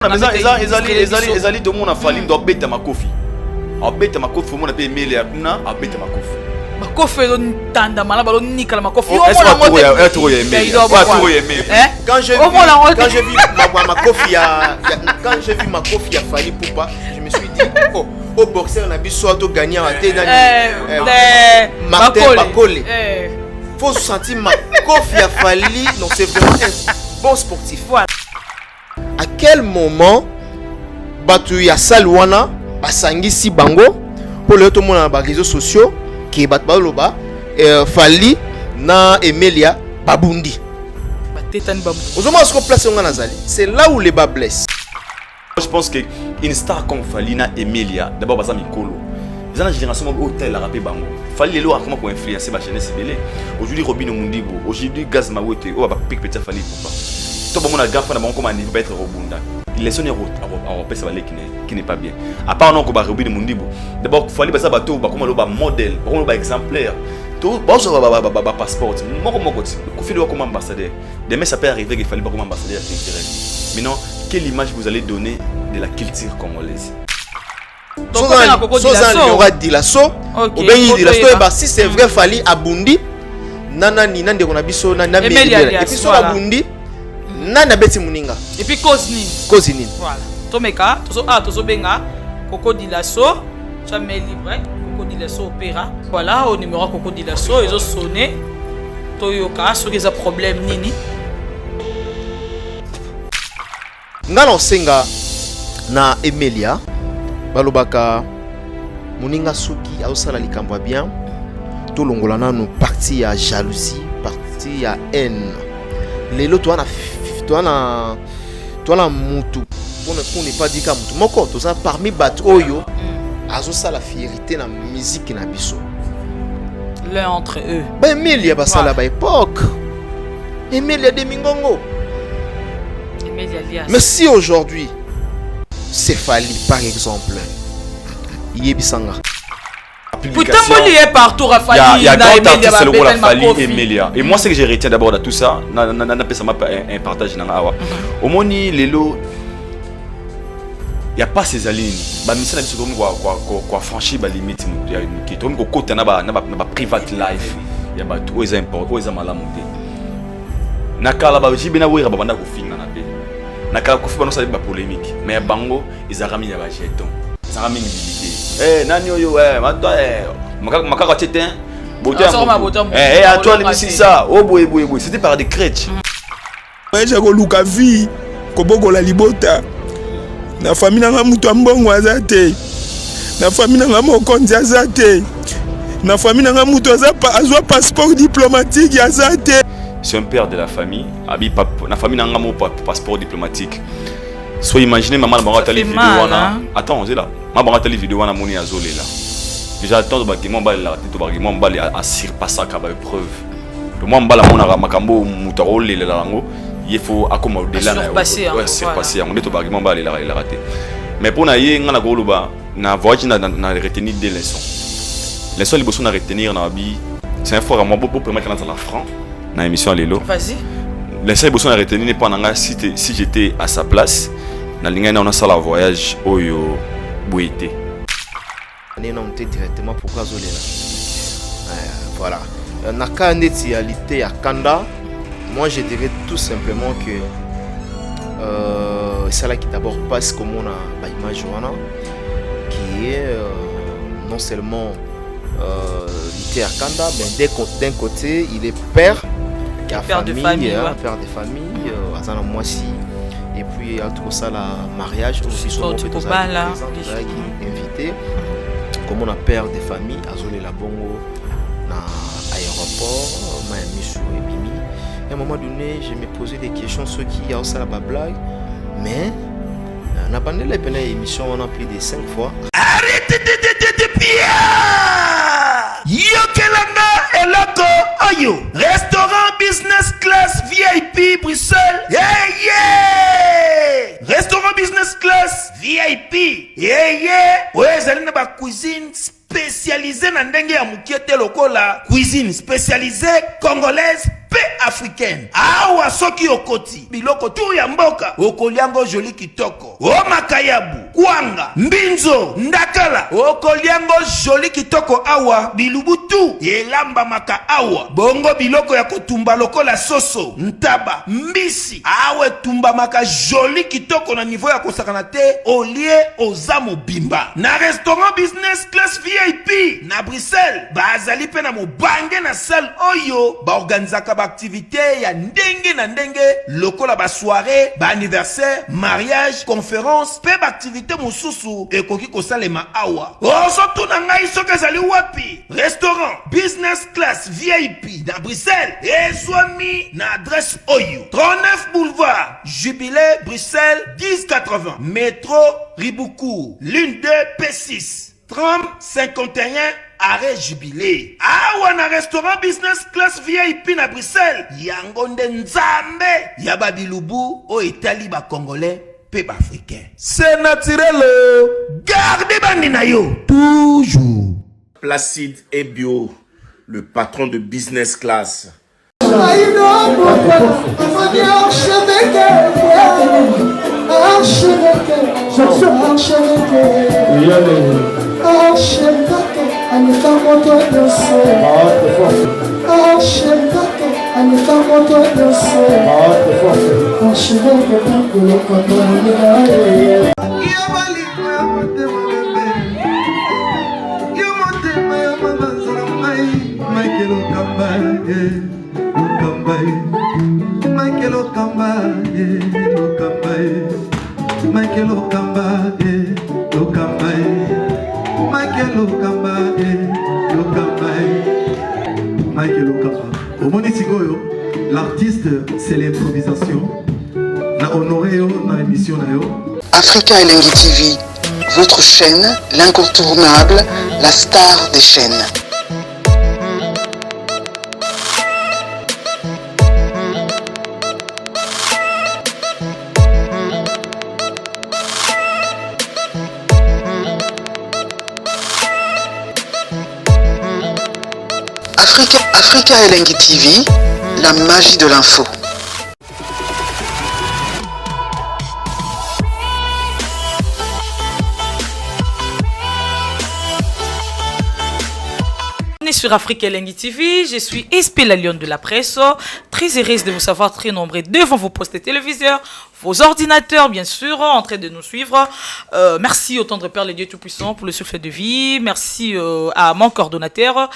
ezali to mona fali ndo beta makofi. Abeta makofi mona pe mele ya kuna abeta makofi. Makofi do ntanda malaba do nikala makofi. Quand j'ai vu makofi ya Fally Ipupa, je me suis dit oh au boxeur na biso to gagner à tête Martin Bakole. Faut sentir makofi ya Fally, donc c'est vraiment un bon sportif. À quel moment batu ya salwana basangisi bango pour le tout monde dans les réseaux sociaux qui bat baloba Fally na Emilia babundi batetani babu ozoma ce qu'on place on nazali c'est là où les bas blessent. Je pense que une star comme Fally na Emilia d'abord basa mikolo ils ont une génération hôtel à rapper bango Fally lelo a comment pour influencer ba jeunesse belé aujourd'hui Robin Mundibo aujourd'hui Gaz Mawete o ba pic petit Fally Ipupa to ba mona gafa na bango comme niveau ba être robunda les sons en pèse valé qui n'est pas bien à part non ko ba Robin Mundibo d'abord Fally basa bato ba comme lo ba modèle ba exemplaire tout bon ça ba passeport moko ko fi comme ambassadeur demain ça peut arriver qu'il Fally pas comme ambassadeur culturel maintenant quelle image vous allez donner de la culture congolaise? Il y aura Dilasso ou bien Dilasso si c'est vrai Fally abundi nana ni nande ko na biso na na et puis so abundi nana beti muninga et puis cause nini voilà tomeka tozo benga Coco Dilasso jamais libre Coco Dilasso opéra voilà au numéro Coco Dilasso ils ont sonné toyoka sur les problèmes nini ngalo senga na Emilia balobaka muninga soki ausala likambo bien to longola nanu partie ya jalousie partie ya haine lelo to na mutu pour ne pas dire ka mutu moko to ça parmi bat oyo azosa la fierté na musique na biso l'un entre eux ba Emilia basala ba époque Emilia de Mingongo. Mais si aujourd'hui c'est Fally par exemple Yebisanga publication partout il y a grand artiste c'est le rôle Fally et Emilia et moi ce que j'ai retenu d'abord de tout ça n'a pas ça m'a un partage dans awa au moni lelo il y a pas ces lignes ba mission na biso quoi franchir ba limite ya qui to ko kota na ba private life ya ba tout les import aux amalamu te nakala ba jibina wira ba banda ko finga na pe nakala ko fiba no sa ba polémique mais bango ils arami ya ba jeton ils arami ngilité nani oyo matwa makaka tete botam toi les c'est ça oh boy c'était par des crèches ouais jako luka vie ko bokola libota na famille nga mutu ambongo azate na famille nga mokonzi azate na famille nga mutu azwa passeport diplomatique azate. C'est un père de la famille, la famille n'a pas passeport diplomatique. Soit imaginez maman la barata les vidéos attends c'est là ma barata les vidéos wana moni azolé là déjà attends ba ki mon bal la tête ba ki mon bal a surpasser ka ba preuve le mon bal mona makambo mutaro le la lango il faut accommoder là ouais surpasser on est to ba ki mon bal la raté mais pour na ye ngana ko luba na voyage na retenir des leçons les besoin na retenir na bi c'est un fort à moi pour permettre dans la franc na émission Lelo. Vas-y. L'essai besoin de retenir pas nanga si j'étais à sa place na linga na on a ça la voyage oyo boité. On monté directement pour Kazolela. Voilà. Na candidature à Kanda, moi je dirais tout simplement que c'est là qui d'abord passe comme on a ba image wana qui est non seulement à Kanda, mais d'un côté il est père de famille, père de famille, moi si et puis à tout ça la mariage aussi son invité comme on a père de famille azole la bongo na aéroport Miami sous Ebimi à un moment donné je me posais des questions ceux qui a ça la blague mais on a pas la première émission on a plus de 5 fois. Arrêtez de Yokelanga eloko oyo restaurant business class VIP Bruxelles restaurant business class VIP ouais zali na ba cuisine spécialisée na ndenge ya mukiete lokola cuisine spécialisée congolaise pe africaine. Awa soki okoti biloko tu ya mboka okoliango joli kitoko. O makayabu, kwanga, mbinzo, ndakala okoliango joli kitoko awa bilubutu elamba maka awa. Bongo biloko ya kotumba lokola soso, ntaba, mbisi awe tumba maka joli kitoko na niveau ya kosakana te olie oza mobimba. Na restaurant business class VIP na Bruxelles bazali pe na mobange na salle oyo ba organizaka ba activité ya ndenge na ndenge lokola ba soirée, ba anniversaire, mariage, conférence pe ba activité mosusu ekoki kosalema awa. Ozo tuna ngai soki ezali wapi? Restaurant business class VIP na Bruxelles ezwami na adresse oyo 39 boulevard Jubilé Bruxelles 1080 métro Riboucourt l'une 2 P6 30 51 arrêt Jubilé. Awa na restaurant business class VIP na Bruxelles yango nde nzambe ya babilubu o etali ba congolais pe ba africain. C'est naturel. Gardez bandi na yo toujours. Placide et Bio, le patron de business class. L'artiste, c'est l'improvisation. Na honoré dans l'émission. Africa Elengi TV, votre chaîne, l'incontournable, la star des chaînes. Africa Elengi TV, la magie de l'info. Sur Africa Elengi TV, je suis Espé la Lionne de la presse, très heureuse de vous savoir très nombreux devant vos postes téléviseurs, vos ordinateurs bien sûr, en train de nous suivre. Merci au tendre Père le Dieu Tout-Puissant pour le souffle de vie, merci à mon coordonnateur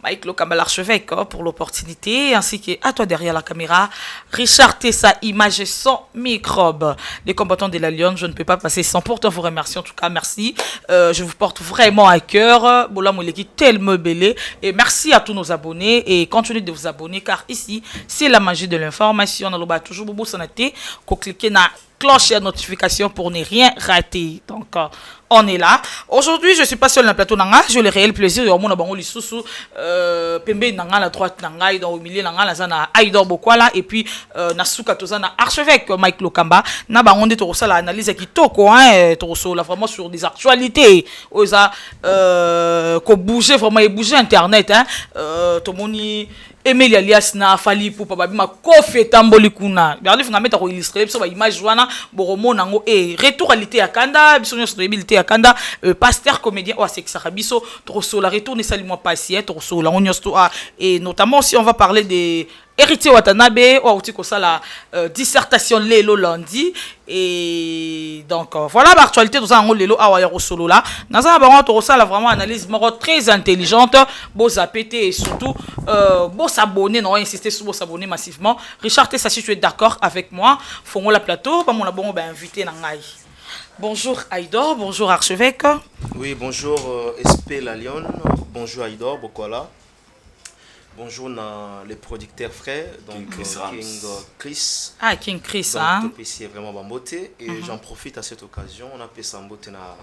Mike Lokamba l'archevêque pour l'opportunité, ainsi qu'à toi derrière la caméra, Richard Tessa, image sans microbe. Les combattants de la Lionne, je ne peux pas passer sans pourtant vous remercier. En tout cas, merci. Je vous porte vraiment à cœur. Bola Mouleki, tellement belé. Et merci à tous nos abonnés. Et continuez de vous abonner, car ici, c'est la magie de l'information. On a toujours beaucoup santé. Qu'on clique na cloche et notification pour ne rien rater. Donc, on est là. Aujourd'hui, je suis pas seul dans le plateau Nanga. J'ai le réel plaisir. Il y a mon abonné Lissousou, Pembe Nanga, la droite Nanga, dans le milieu Nanga, la zana Aïdor Bokwala, et puis Nasuka Tozana, archevêque Mike Lokamba. Na ba on est au la analyse qui toko, hein, Toroso, là vraiment sur des actualités. Osa, qu'on bougeait vraiment, et bouger Internet, hein, Tomoni. Emile alias na fali pour papa bima kofi tamboli kuna berli funga meta ko illustrer biso ba image wana boromo nango e retour à l'été ya kanda biso nyo stabilité ya kanda pasteur comédien o sexa biso to so la retourner salement patient to so la onyo sto et notamment si on va parler des héritier Watanabe ou outi ko sala dissertation lelo lundi et donc voilà l'actualité dans un lelo awa ya solo là dans un bango to sala vraiment analyse moro très intelligente beau zapété et surtout beau s'abonner non insister sur beau s'abonner massivement. Richard Tessa, si tu es d'accord avec moi fongo la plateau pas mon bon ben invité na ngai. Bonjour Aïdor, bonjour archevêque. Oui, bonjour SP La Lionne, bonjour Aïdor Bokwala. Bonjour les producteurs frères, donc King Chris. Ah, King Chris, donc, hein. C'est vraiment bamboté et j'en profite à cette occasion. On a fait samboté na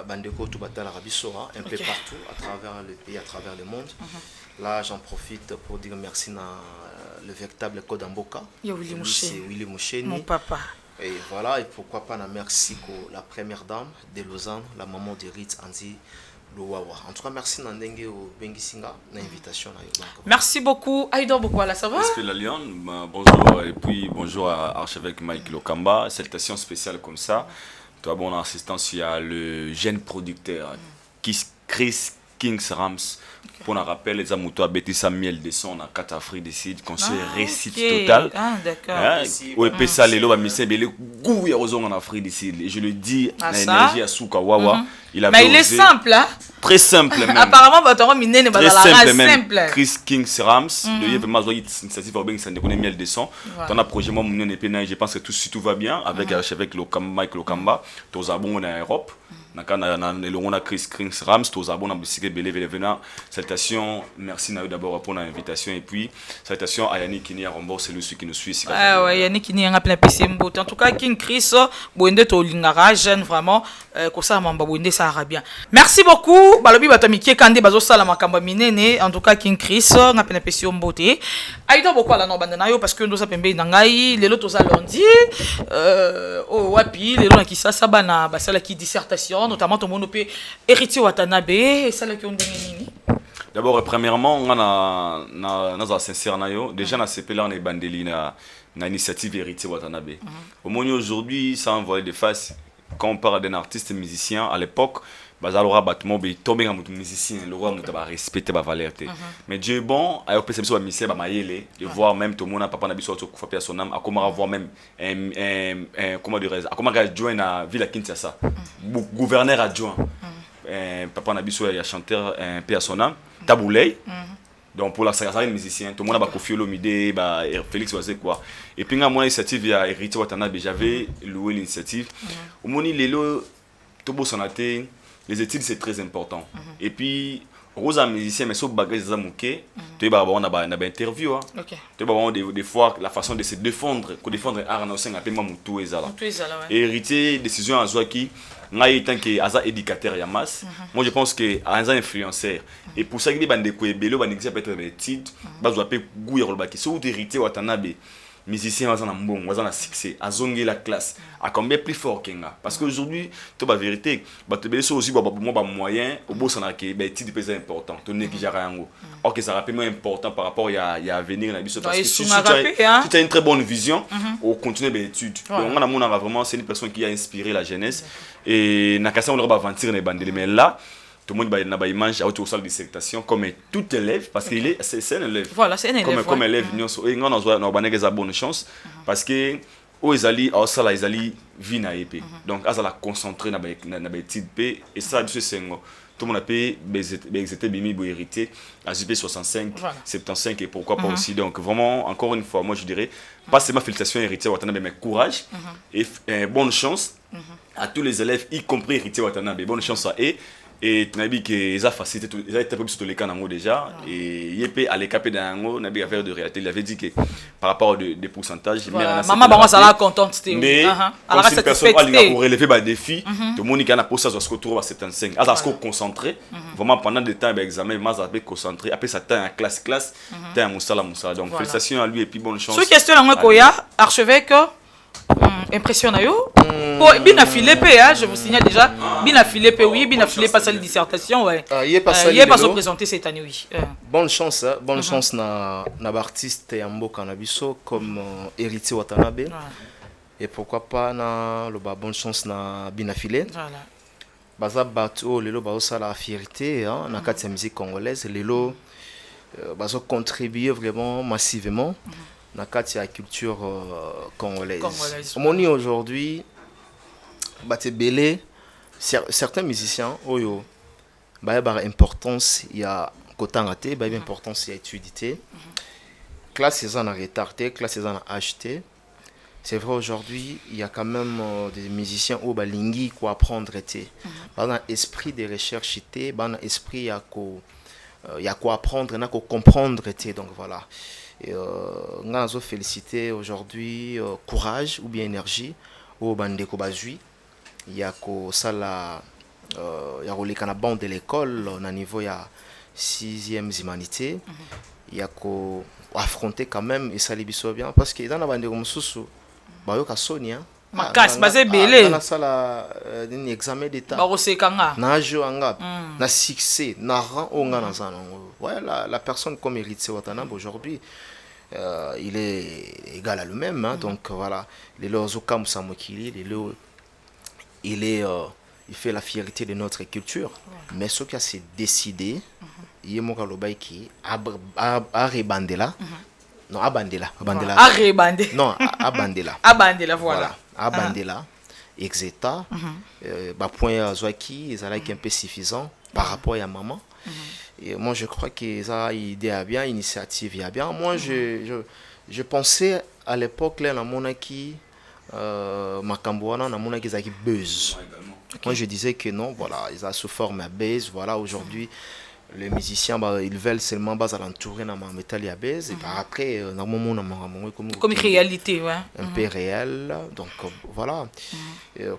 Bandeko Toubata l'Arabie Saoudite un peu partout à travers le pays, à travers le monde. Là, j'en profite pour dire merci à le véritable code Mboka. C'est Willy Moucheni. Mon papa. Et voilà, et pourquoi pas, merci à la première dame de Lausanne, la maman de Ritz Anzi le Wawa. En tout cas, merci Nandenge au Bengisinga, l'invitation. Merci beaucoup. Aïdor Bokwala, ça va? Respect la Lyon, bonjour et puis bonjour à archevêque Mike Lokamba. Salutations spéciales comme ça. Toi, bon, en assistance, il y a le jeune producteur Chris Kings Rams. Pour un rappel, les amoutous à Betty Samuel Desson à 4 Afrique décide qu'on se récite total. Ah, d'accord. Oui, puis ça, les lois, mais c'est le goût en Afrique décide. Et je le dis, l'énergie à Souka Wawa. Mais il est simple, hein? Très simple même. Apparemment, votre mine n'est pas très la simple même. Simple. Chris Kings Rams, le yeux vraiment joyeux initiative pour bien que ça ne connaît miel Desson. Ton projet moi mon je pense que tout va bien avec Mike Lokamba, tous abonnés en Europe. On a Chris Kings Rams, tous abonnés en Bissike Belé venant. Salutations, merci d'abord pour l'invitation et puis salutations à Yannick Kini à Rombo, c'est lui qui nous suit. Ah ouais, Yannick Kini a plein PC Mbote. En tout cas, King Chris, Bouende Tolingara, jeune vraiment, comme ça, Mamba Bouende, ça ira bien. Merci beaucoup. Balobi Batamiki Kande Bazo Salama Kamba Minene. En tout cas, King Chris, on a plein PC Mbote. Aïda beaucoup à la Nobandanayo parce que nous avons pembé Nangaï, les lotos à lundi. Oh, wapi, les lotos qui ça, Sabana, Basala qui dissertation, notamment tout le monde peut héritier Watanabe, et ça là qui ont donné. D'abord, premièrement, on a sincère déjà na CP là on est bandeli na initiative héritier Watanabe. Au moins aujourd'hui, ça envoie des faces quand on parle d'un artiste musicien à l'époque. Bazalora battement be tomber en musicien le roi mutaba respecter ba valeur té mais Dieu est bon ayo perception ba misé ba mayele de voir même tout le monde papa na biso to kufa pia son âme a comment avoir même comment dire a comment adjoint à ville à Kinshasa gouverneur adjoint papa na biso ya chanteur pia son âme Taboulay. Donc pour la série musicien tout le monde a Kofi Olomide ba Félix Oazé quoi et puis moi initiative ya héritier Watanabe j'avais loué l'initiative au moni lelo tobo sonaté. Les études, c'est très important. Et puis, Rosa musicien, mais sauf bagage des amouqués, tu vas avoir une interview. Tu vas avoir des fois la façon de se défendre, que défendre Arnaud au sein de Moutou et Zala. Et héritier, décision à Zouaki, moi, tant que éducateur Yamas, moi je pense que Aza influenceur. Et pour ça, il y a des Bélo, des études, Bazoua peut gouiller le bac. Si vous héritier Watanabe, musicien a un bon, a un succès, a zongé la classe, a combien plus fort qu'enga. Parce qu'aujourd'hui, tu la vérité, tu as aussi moi moyen, au bout ça n'a que ben titre plus important, tu n'es déjà rien. Or que ça rapidement important par rapport à venir dans la parce que si tu as une très bonne vision, on continue les études. Donc on a vraiment c'est une personne qui a inspiré la jeunesse et n'a qu'à ça on leur va aventure les bandes mais là tout le monde a une image à autour de dissertation comme tout élève parce qu'il c'est un élève. Voilà, c'est un élève. Comme élève, on a une bonne chance parce que ils allaient à ça ils allaient vivre na épée. Donc ils allaient concentrer na petite paix et ça c'est tout le monde a payé ils étaient bimi pour hériter à JP 65 75 et pourquoi pas aussi. Donc vraiment encore une fois moi je dirais pas seulement félicitations héritier Watanabe mais courage et bonne chance à tous les élèves y compris héritier Watanabe. Bonne chance à eux. Et tu m'as dit qu'ils ont facilité, ils ont été sur les cas déjà. Et il y a à l'écapé d'un an, il a fait de réalité. Il avait dit que par rapport aux pourcentages, maman, maman, ça l'a contente. Mais quand une personne a relevé le défi, tout le monde qui a pour ça, se retrouve à 75. À ce qu'on concentré, vraiment pendant des temps d'examen, il m'a concentré. Après ça, tu as un classe, tu as un moussala. Donc félicitations à lui et puis bonne chance. Sur question, archevêque. Impressionnant yo pour bien affilé je vous signale déjà bien affilé oui bien affilé pas la dissertation ouais il est pas se présenter cette année oui bonne chance na artiste ya mboka na biso comme héritier Watanabe et pourquoi pas na le bonne chance na bien affilé voilà baza bato lelo bazo sala fierté na kati ya musique congolaise lelo bazo contribuer vraiment massivement dans la culture congolaise. Moni aujourd'hui, certains musiciens, oyo, importance il y a côté importance il y a étudié. Classe ils en a retardé, classe ils en a acheté. C'est vrai aujourd'hui, il y a quand même des musiciens au balingi quoi apprendre était. Dans esprit de recherche était, dans esprit il y a quoi apprendre, il y a quoi comprendre était donc voilà. Et on a félicité aujourd'hui courage ou bien énergie au bandeko bazui il y a ko sala il y a les bande de l'école au niveau ya 6e humanité il y a ko affronter quand même et ça les biso bien parce que dans la bandeko mususu bayoka sonia Makas, basé belé. Na sala un examen d'état. Barosekanga. Na jo anga. Na succès, na rang onga na zana. Ouais, la personne comme Héritier Watanabe aujourd'hui, il est égal à lui-même, hein, donc voilà. Il fait la fierté de notre culture, mais ce qui a s'est décidé, il y a mon qui a rebandela. Non, abandela. Rebandela. Non, abandela. Abandela, voilà. Abandela, exeta, point Zoaki, ils allaient un peu suffisant par rapport à maman. Et moi, je crois que ça idée a bien, initiative a bien. Moi, je pensais à l'époque là, la monarchie, Makambouana, la monarchie qui buzz. Moi, je disais que non, voilà, ils ont sous forme à base. Voilà, aujourd'hui, les musiciens, bah, ils veulent seulement à l'entourer dans ma métal à base. Et par après, comme réalité, ouais. Un peu réel. Donc, voilà.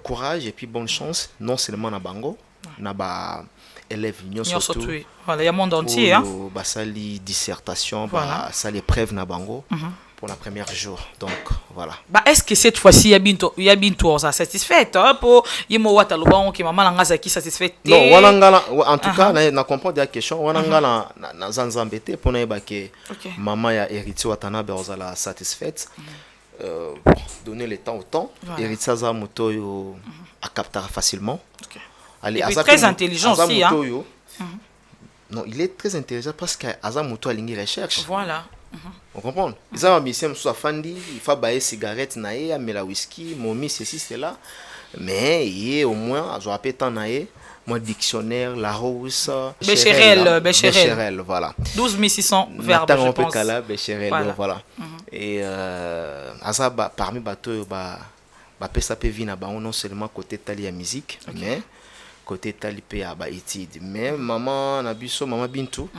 Courage et puis bonne chance, non seulement dans Bango, dans élèves surtout. Voilà, il y a le monde entier. Bah, ça les dissertation, bah, ça les preuves na Bango pour la première jour. Donc voilà. Bah, est-ce que cette fois-ci il y a bientôt ça satisfait pour yemo wata lobango ki maman nga qui satisfait? Non, wanangala en tout cas na comprendre la question wanangala na zanzambete pour na ba que maman ya Héritier Watanabe ozala satisfaite. Donner le temps au temps. Héritier za moto yo à capter facilement. Il est très intelligent aussi, hein. Non, il est très intelligent parce qu'Azamuto a ligne recherche. Voilà. On comprend. Ils ont mis ça sur Fandi, il faut bailler cigarette naé, mais la whisky, momi ceci cela. Mais il est au moins, je rappelle tant naé, mon dictionnaire, la rose, Bécherel, voilà. 12 600 verbes, je pense. Bécherel, voilà. Et Azaba parmi bateau ba pesa pe vina ba non seulement côté tali musique, mais côté talipé à études. Mais maman Nabiso, maman Bintou,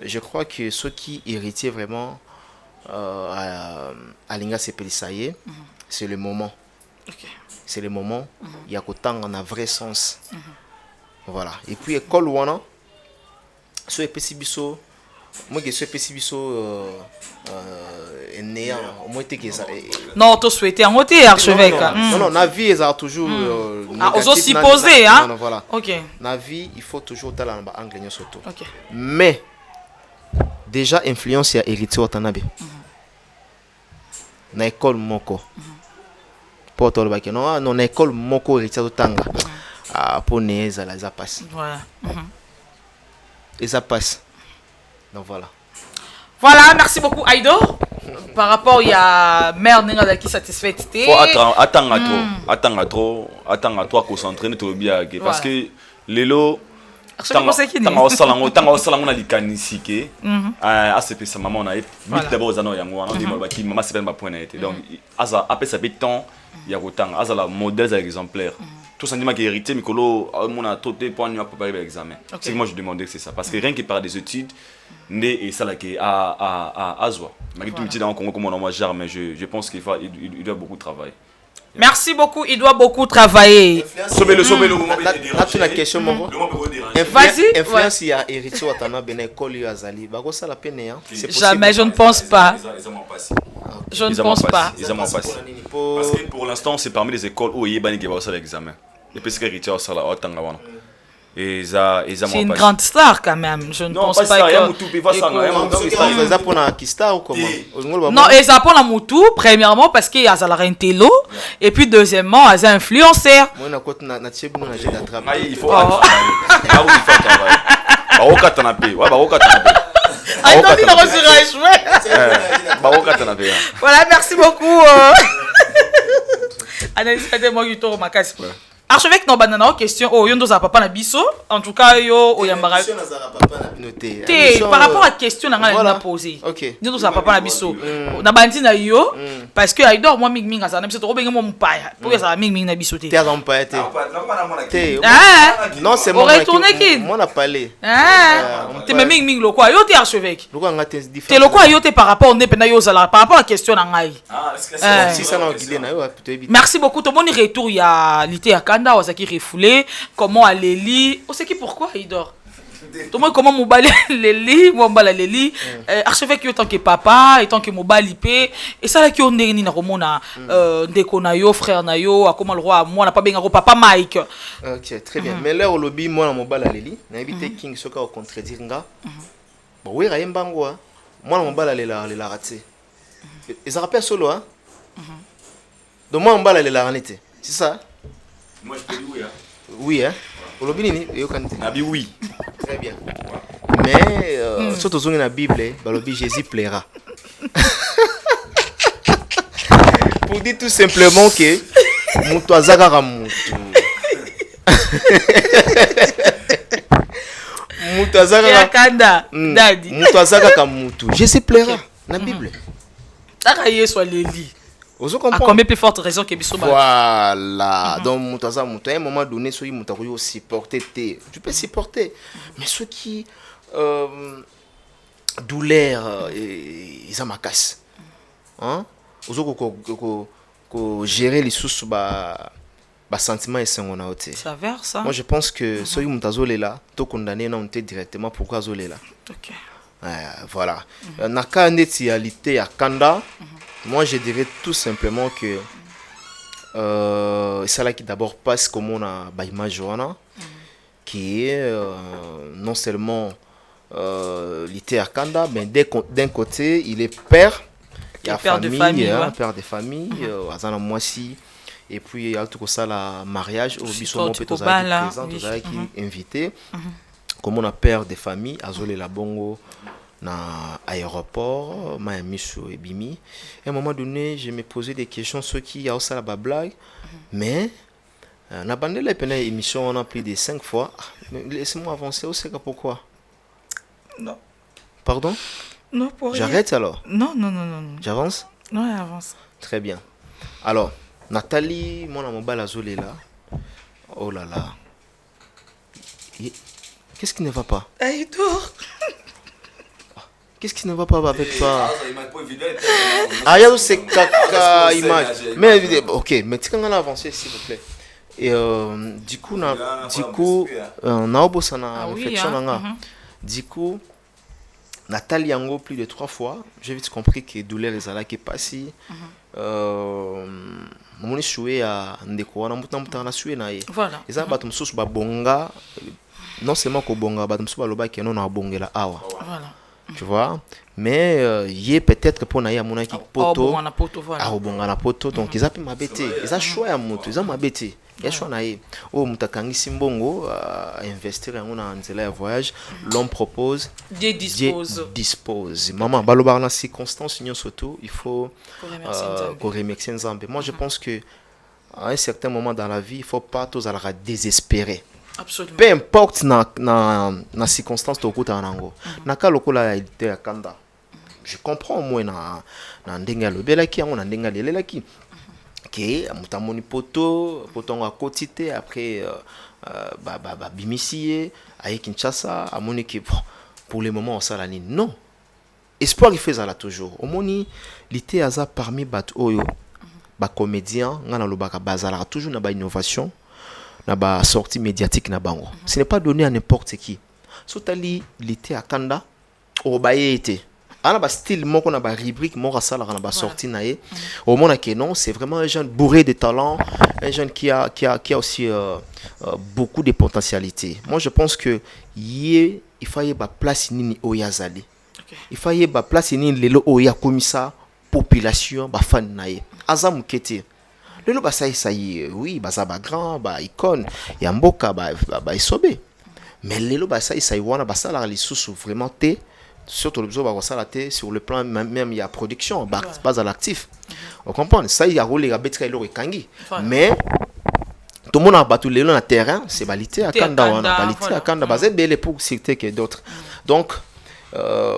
je crois que ceux qui héritaient vraiment à Linga Sepelisaye, c'est le moment. C'est le moment. Il y a qu'autant en a vrai sens. Voilà. Et puis école wana, ce epesibiso, moi que ce epesibiso néant, au moins t'es que ça. Non, tu souhaitais en ôter archevêque. Non, la vie est toujours. Aux aussi posé, hein. Voilà. Ok. La vie, il faut toujours dans l'anglais surtout. Mais déjà influence ya Héritier Watanabe. Na école moko. Pour toi le bac non, non école moko Héritier Watanga. Pour néza la ça passe. Voilà. Et ça passe. Donc voilà. Voilà, merci beaucoup Aido. Par rapport il y a mère n'enga qui satisfait. Faut attendre à toi concentrer ne bien parce que lelo tant on a likanisi à ce que sa maman na vite d'abord zano yango on dit baki maman c'est pas ma point été donc asa après ça temps il y a autant asa la modèle exemplaire tout sentiment qui hérité mikolo mon a toté pour nous préparer l'examen c'est que moi je demandais que c'est ça parce que rien que par des études né et ça là qui à Azwa malgré tout métier dans Congo comme on moi genre mais je pense qu'il doit beaucoup travailler. Merci beaucoup, il doit beaucoup travailler. Sauver le moment. Là, tu as une question, Moro. Vas-y. Influence, il y a Héritier Watanabe, ben école, il y a Zali. Ça la peine, hein. Jamais, je ne pense pas. Je ne pense pas. Parce que pour l'instant, c'est parmi les écoles où il y a l'examen. Et puis, c'est Héritier Watanabe. C'est une grande star quand même. Je ne pense pas que... Non, et ça pour la Moutou, premièrement parce qu'il y a la Rentelo, et puis deuxièmement, il y a un influenceur. Il faut voilà, merci beaucoup. Archevêque non banana question oh yondo za papa na biso en tout cas yo oyambara par rapport à question na nga posé yondo za papa na biso na bandi na yo parce que Aïdor moi ming asa na biso to benga mo mpaya pour que ça ming na biso te non c'est moi moi na parler te ming lo quoi yo te archevêque te lo quoi yo te par rapport ne pena yo za par rapport à question na ngai si ça na guider na yo merci beaucoup to moni retour ya lité Kanda, on s'est refoulé, comment aller lire, on sait qui pourquoi il dort. Tout le monde comment mobile Leli, mobile Leli, archevêque en tant que papa, en tant que mobile IP, et ça là qui on est ni na romona ndeko na yo frère na yo, comment le roi moi n'a pas bien papa Mike. OK, très bien. Mais là au lobby moi na mobile Leli, na éviter King soka au contredire nga. Bon oui ra yembango moi na mobile la raté. Et ça rappelle solo hein. Donc moi mobile la ranité. C'est ça? Moi je peux dire oui hein. Oui hein. Au lobby ni yo kanté. Nabi oui. Très bien. Mais surtout dans la Bible, Jésus plaira. Pour dire tout simplement que Mutazaka Mutu. Mutazaka Kanda, Daddy. Mutazaka Mutu. Jésus plaira. La Bible. Ça y est soit Leli. À combien plus forte raison que Bissou. Voilà. Donc Mutazaka Mutu. À un moment donné, ceux qui Mutakuyo supporter. Tu peux supporter. Mais ceux qui douleur ils ont ma casse hein ko gérer les sous bas sentiments et son on ça verse ça. Moi je pense que ceux qui mutazolé là to condamné non directement pourquoi zolé là. OK. Voilà. Na ka ndetialité à Kanda. Moi je dirais tout simplement que c'est là qui d'abord passe comme on a Baima Joana qui est non seulement l'été à Kanda, mais d'un côté, il est père, il y a père famille, de famille, hein, père de famille, Azana Moissi, et puis il y a tout ça, la mariage, au Bissau, peut être présent, tout ça qui est invité, comme on a père de famille, Azole la Bongo, dans l'aéroport, Miami et Bimi. À un moment donné, je me posais des questions, ceux qui ont ça la blague, mais. On a bandé la émission, on a plus de 5 fois. Laissez-moi avancer, c'est pourquoi? Non. Pardon? Non, pour rien. J'arrête alors? Non. J'avance? Non, avance. Très bien. Alors, Nathalie, mon amour Balazolé là. Oh là là. Qu'est-ce qui ne va pas? Il dort. Qu'est-ce qui ne va pas avec toi? Ah, il y a ces caca images. Mais, ok, mais tu peux avancer s'il vous plaît. Et du coup, on a réflexion. Du coup, Nathalie Yango plus de 3 fois. J'ai vite compris que douleur est là qui passe. Mon échoué à Ndeko, on a sué na. Voilà. Et ça, batum sous babonga. Non seulement que bonga, batum sous baloba qui non a bonga la awa. Voilà. Tu vois, mais il est peut-être pour naïa mon qui poto. Ah, bon, on a poto. Donc ils ont pu m'abêter. Ils ont choisi à moto. Ils ont m'abêté. Il y a choisi naïe. Oh, mutakangi simbongo investir en un voyage. L'homme propose. Dieu dispose. Maman, baloba na circonstance union surtout. Il faut remercier Nzambe. Moi, je pense que à un certain moment dans la vie, il faut pas tous aller désespérer. Absolument. Peu importe na circonstance to kuta nango. Naka lokola été à Kanda. Je comprends moi na ndenga lobela ki na ndenga lelela ki. Que mutamoni poto nga kotité après bimisié à Kinshasa à Monique pour le moment ça la ligne. Non. Espoir il fait ça là toujours. Au moni l'été aza parmi bat oyo ba comédien ngana lobaka bazala toujours na ba innovation. Na sortie médiatique na bango. Ce n'est pas donné à n'importe qui. Sotali l'été à Kanda au baïté. Ana ba style moko na ba rubrique moko sala na ba sortie naé. Au monde que non, c'est vraiment un jeune bourré de talent, un jeune qui a aussi beaucoup de potentialités. Moi je pense que il fallait ba place nini oyazali. Il fallait ba place nini lelo oya komisa population ba fan naé. Azam kete. Le basa isaïe, oui, basa ba grand, ba icône, ya mboka ba isobe. Mais le basa isaïe wana basa la les sous vraiment té, surtout le besoin ba ça té sur le plan même il y a production, base à l'actif. On comprend, ça il y a rôle ga betka ilo kangi. Mais tout le monde a battu le na terrain, c'est balité à Kanda wana, balité à Kanda basé belé pour citer que d'autres. Donc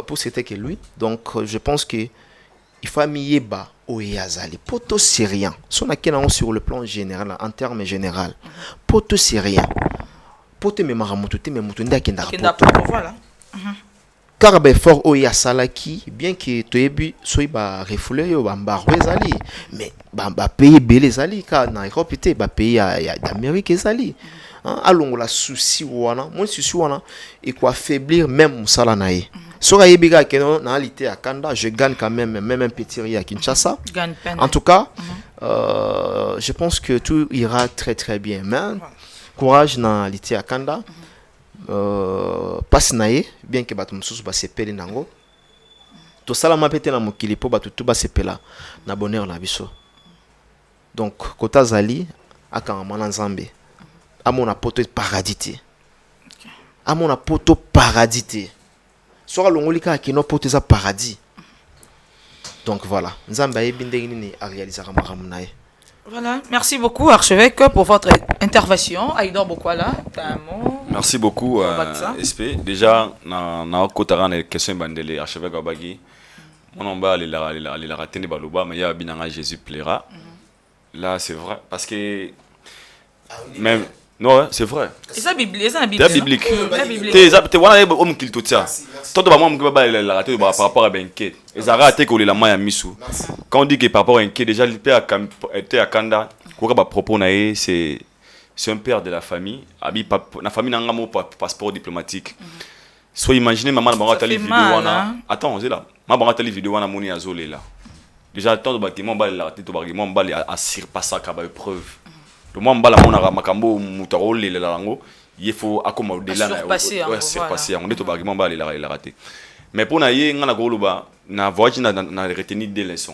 pour citer que lui, donc je pense que il faut mieux bas oyazali poto syrien son akena sur le plan général en termes général poto syrien poto me maramutu te me mutu ndakenda poto voilà car be fort oyasalaki bien que toyebi soyi ba refoulé yo ba mbarwe ezali mais ba pays belé ezali ka na Europe te ba pays ya d'Amérique ezali alongola souci wana mon souci wana et quoi affaiblir même musala nae soka yebiga keno na alité à Kanda je gagne quand même un petit riz à Kinshasa en tout cas je pense que tout ira très très bien mais courage na alité à Kanda passe nae bien que bato mususu ba sepeli nango to salama pete na mokili po bato tout ba sepela na bonheur na biso donc kota zali akama na Nzambe amona poto paradis amona poto paradis soka longolika kino poto za paradis donc voilà Nzambe ayebindenge nini a réaliser makambo nae. Voilà, merci beaucoup archevêque pour votre intervention. Aïdor Bokwala, merci beaucoup SP. Déjà na kotara na question bandele archevêque Abagi. Mon nom ba la raté ne baluba mais ya binanga Jésus plaira. Là c'est vrai parce que même non c'est vrai. Et ça biblique, ça biblique. C'est biblique. Tu vois là homme qu'il tout ça. Toi tu vas moi la raté par rapport à Benket. Et ça raté que la main à Misu. Quand on dit que par rapport à Benket déjà il était à Kanda, quoi ba propos naé c'est un père de la famille, abi la famille n'a pas passeport diplomatique. Soit imaginez maman na bango tali vidéo wana. Attends, c'est là. Ma bango tali vidéo wana moni azolé là. Déjà tant de bâtiment ba la raté to bâtiment ba a surpasser ka ba épreuve. Le moment bala mona makambo mutarole la lango il faut akoma au-delà na surpasser on est au argument bala il a raté mais pour na ye ngana ko luba na voyage na retenir des leçons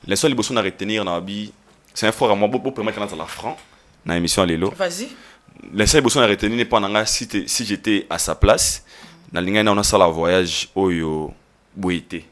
les besoin na retenir na bi c'est un fort à moi pour permettre dans la franc na émission lelo vas-y les seuls besoin na retenir pendant si j'étais à sa place na linga na on a ça la voyage oyo boité.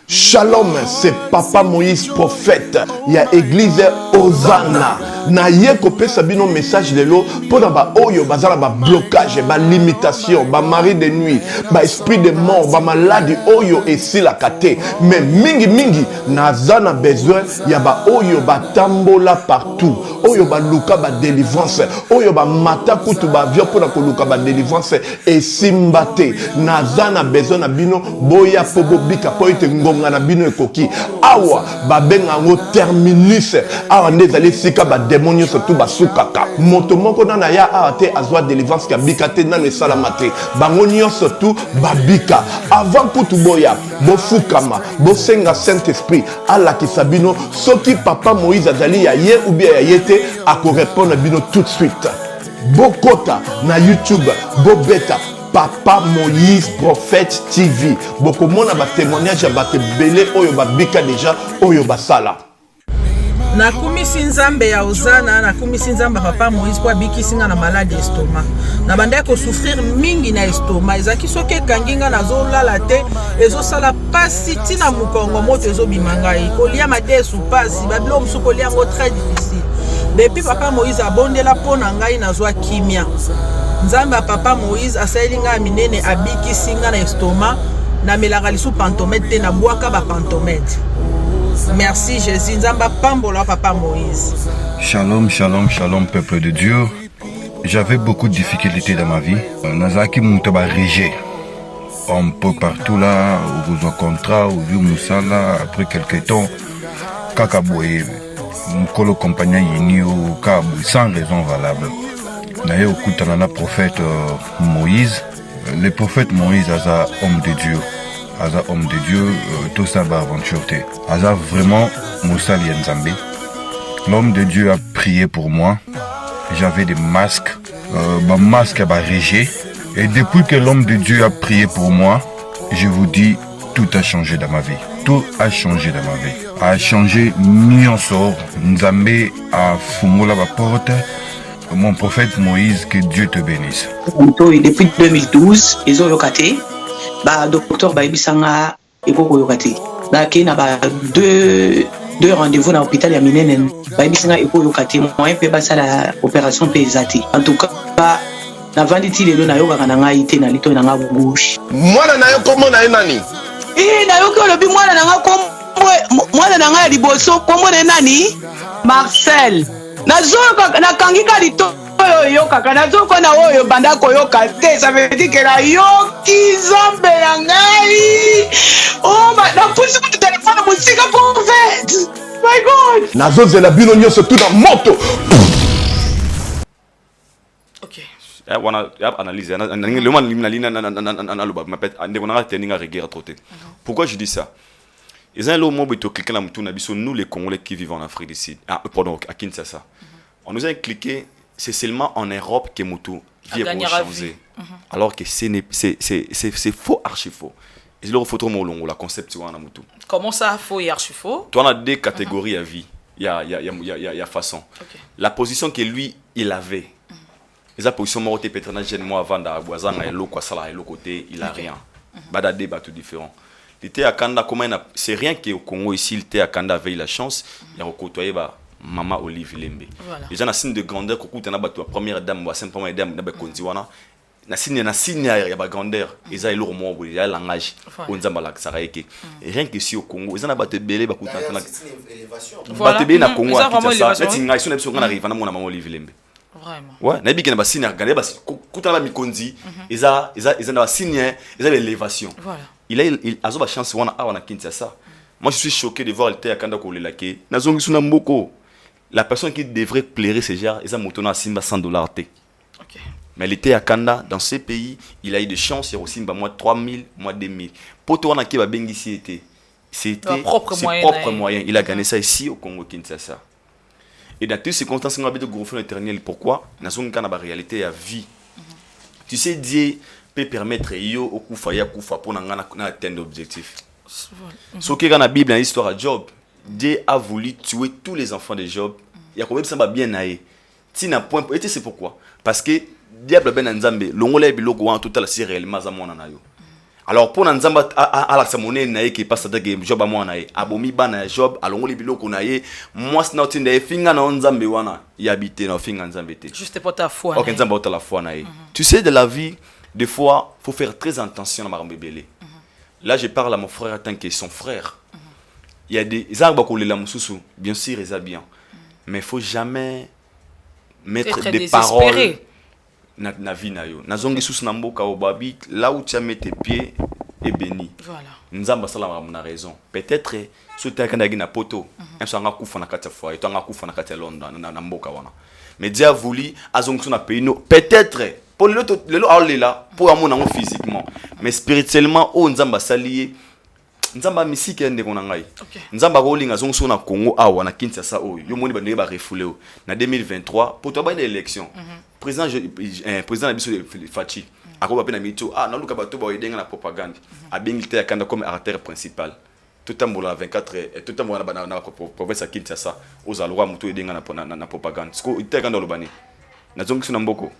Shalom, c'est Papa Moïse prophète. Il y a église Hosanna. Na ye kopé sabino message de l'eau pour ba oyo bazala ba blocage, ba limitation, ba mari de nuit, ba esprit de mort, ba maladie oyo et si la kate. Mais mingi na zana besoin ya ba oyo ba tambola partout. Oyo ba luka ba délivrance, oyo ba mata kutu ba vio pour ko luka ba délivrance et simbate. Na zana besoin na bino boya pobo bika po ite ngonga na bino ekoki. Awa ba benga ngo terminus. Awa ndezali sika ba démonios surtout basukaka moto moko na ya ate azwa délivrance ka bikate na le salamate bangonio surtout babika avant kutu boya bofukama bosenga Saint Esprit ala kisabino soki Papa Moïse azali ya ye ou bien ya yete ako répondre bino tout de suite bokota na YouTube bobeta Papa Moïse Prophète TV bokomona ba témoignage ya ba belé oyo babika déjà oyo basala. Nakumisi Nzambe ya Hosanna, nakumisi Nzambe Papa Moïse kwa bikisinga na maladie estomac. Na banda ko souffrir mingi na estomac. Ezaki soke kanginga na zolala te, ezo sala pasi tina mukongo moto ezo bimangai. Kolia mate sou pasi, babilo musu kolia ngo très difficile. Depuis Papa Moïse abondela pona ngai na zwa kimia. Nzambe Papa Moïse asalinga minene abikisinga na estomac, na melaka lisu pantomètre te na bwaka ba pantomètre. Merci Jésus, Nzamba Pambola Papa Moïse. Shalom, shalom, shalom peuple de Dieu. J'avais beaucoup de difficultés dans ma vie. Nazaki Moutaba Régé. Un peu partout là, où vous rencontrez, où vous Moussala, après quelques temps, Kakaboué, Mkolo compagnon Yinio, Kabou, sans raison valable. D'ailleurs, au Koutanana prophète Moïse, le prophète Moïse, Aza homme de Dieu. Aza homme de Dieu, tout ça va aventure. Aza vraiment Moussa Lienzambe. L'homme de Dieu a prié pour moi. J'avais des masques. Ma masque a régé. Et depuis que l'homme de Dieu a prié pour moi, je vous dis, tout a changé dans ma vie. Tout a changé dans ma vie. A changé Nyonsor. Nzambe a fumé la porte. Mon prophète Moïse, que Dieu te bénisse. Depuis 2012, ils ont locaté. Bah docteur Baibisanga ekoko yokati ba ke na ba deux rendez-vous dans l'hôpital ya minene Baibisanga ekoko yokati moyen pe ba sala opération pesati en tout cas ba na vanditi lelo na yoka na ngai te na lito na nga gauche Mwana na yo komo na nani na yo ko lobi mwana na nga komo mwana na nga liboso komo na nani Marcel na zoka na kangika lito yo kaka nazo kona oyo banda koyoka te ça veut dire que la yoki Nzambe na ngai oh na pusi ku téléphone musika prophète my god nazo zela bino nyonso tout na moto. OK OK. On a analysé. Le monde pourquoi je dis ça? Nous, les Congolais qui vivent en Afrique du Sud, pardon, à Kinshasa, on nous a expliqué c'est seulement en Europe que Moutou vit changer. Alors que c'est faux, archi faux. Et le faut la conception en Moutou. Comment ça, faux et archi faux? Tu as deux catégories à vie. Il y a façon. Okay. La position que lui, il avait. La position morte peut-être jeune moi avant d'avoir côté, il a rien. Bada débat tout différent. Il était à Kanda c'est rien qu'au Congo ici, il était à Kanda avait la chance, il a côtoyé Maman Olive Lembe. Les gens ont signe de grandeur que tu as la première dame ou simplement dame na konziwana. Na signe ya ba grandeur, ils a le mot il a langage on zamba la saraike. Rien que si au Congo, ils en a battu belé ba kutana na élévation. Battu belé na Congo à Kinshasa, c'est une nation na biso arrive na Maman Olive Lembe. Vraiment. Ouais, na bikena ba signe regarder ba kutana ba mikonzi, ils a na signe, ils a l'élévation. Voilà. Il a la chance wana Kinshasa. Moi je suis choqué de voir le thé à Kanda Kolelake. Na zongi suna mboko. La personne qui devrait plaire ces gens, ils ont monté à Simba $100. Okay. Mais l'été à Kanda, dans ces pays, il a eu de chance, il y a aussi moi 3000, moi 2000. Pour toi, on a qui va bien ici, c'était ses propres moyens. Il a gagné ça ici au Congo Kinshasa. Et dans toutes ces circonstances, on a besoin de gros éternel. Pourquoi? Dans son cas, la réalité à vie. Tu sais, Dieu peut permettre yo au kufa pour atteindre l'objectif. Ce qui est dans la Bible, dans l'histoire de Job, Dieu a voulu tuer tous les enfants de Job. Il y a quand même ça va bien naïe. Et tu sais pourquoi? Parce que diable ben nzambe, l'ongolais biloko en total c'est réellement ça mon anayo. Alors pour nzamba à la samone naïe qui passe de Job à moi naïe. Abomi bana Job, à l'ongolais biloko naïe. Moi c'est not in finga na nzambe wana. Y habiter na finga nzambe te. Juste pour ta foi. OK, nzamba ta la foi naïe. Tu sais de la vie, des fois, faut faire très attention à ma rembébélé. Là je parle à mon frère tant que son frère. Il y a des arbres qu'on les la moussou, bien sûr, ils ont bien. Mais il ne faut jamais mettre des paroles dans la vie. Là où tu as mis tes pieds est béni. Voilà. Nous avons raison. Peut-être si tu as un poteau, tu as un coup de foi, tu as un coup de Londres, mais Dieu a voulu, peut-être, pour le là, pour amour physiquement, mais spirituellement, nous avons salié. Nzamba misiki ende kona ngai. Nzamba kolinga zonso na Congo awa na Kinshasa oyo. Yo moni ba ndeba refoulé na 2023 pour to ba une élection. Président na biso Fachi akoba pe na mito na luka bato ba yedenga na propagande. Abengite akanda comme acteur principal. Tout ambola 24 tout ambola na province ya Kinshasa aux alwa muto yedenga na propagande. Sko itekanda lobani. Na zongi suna mboko.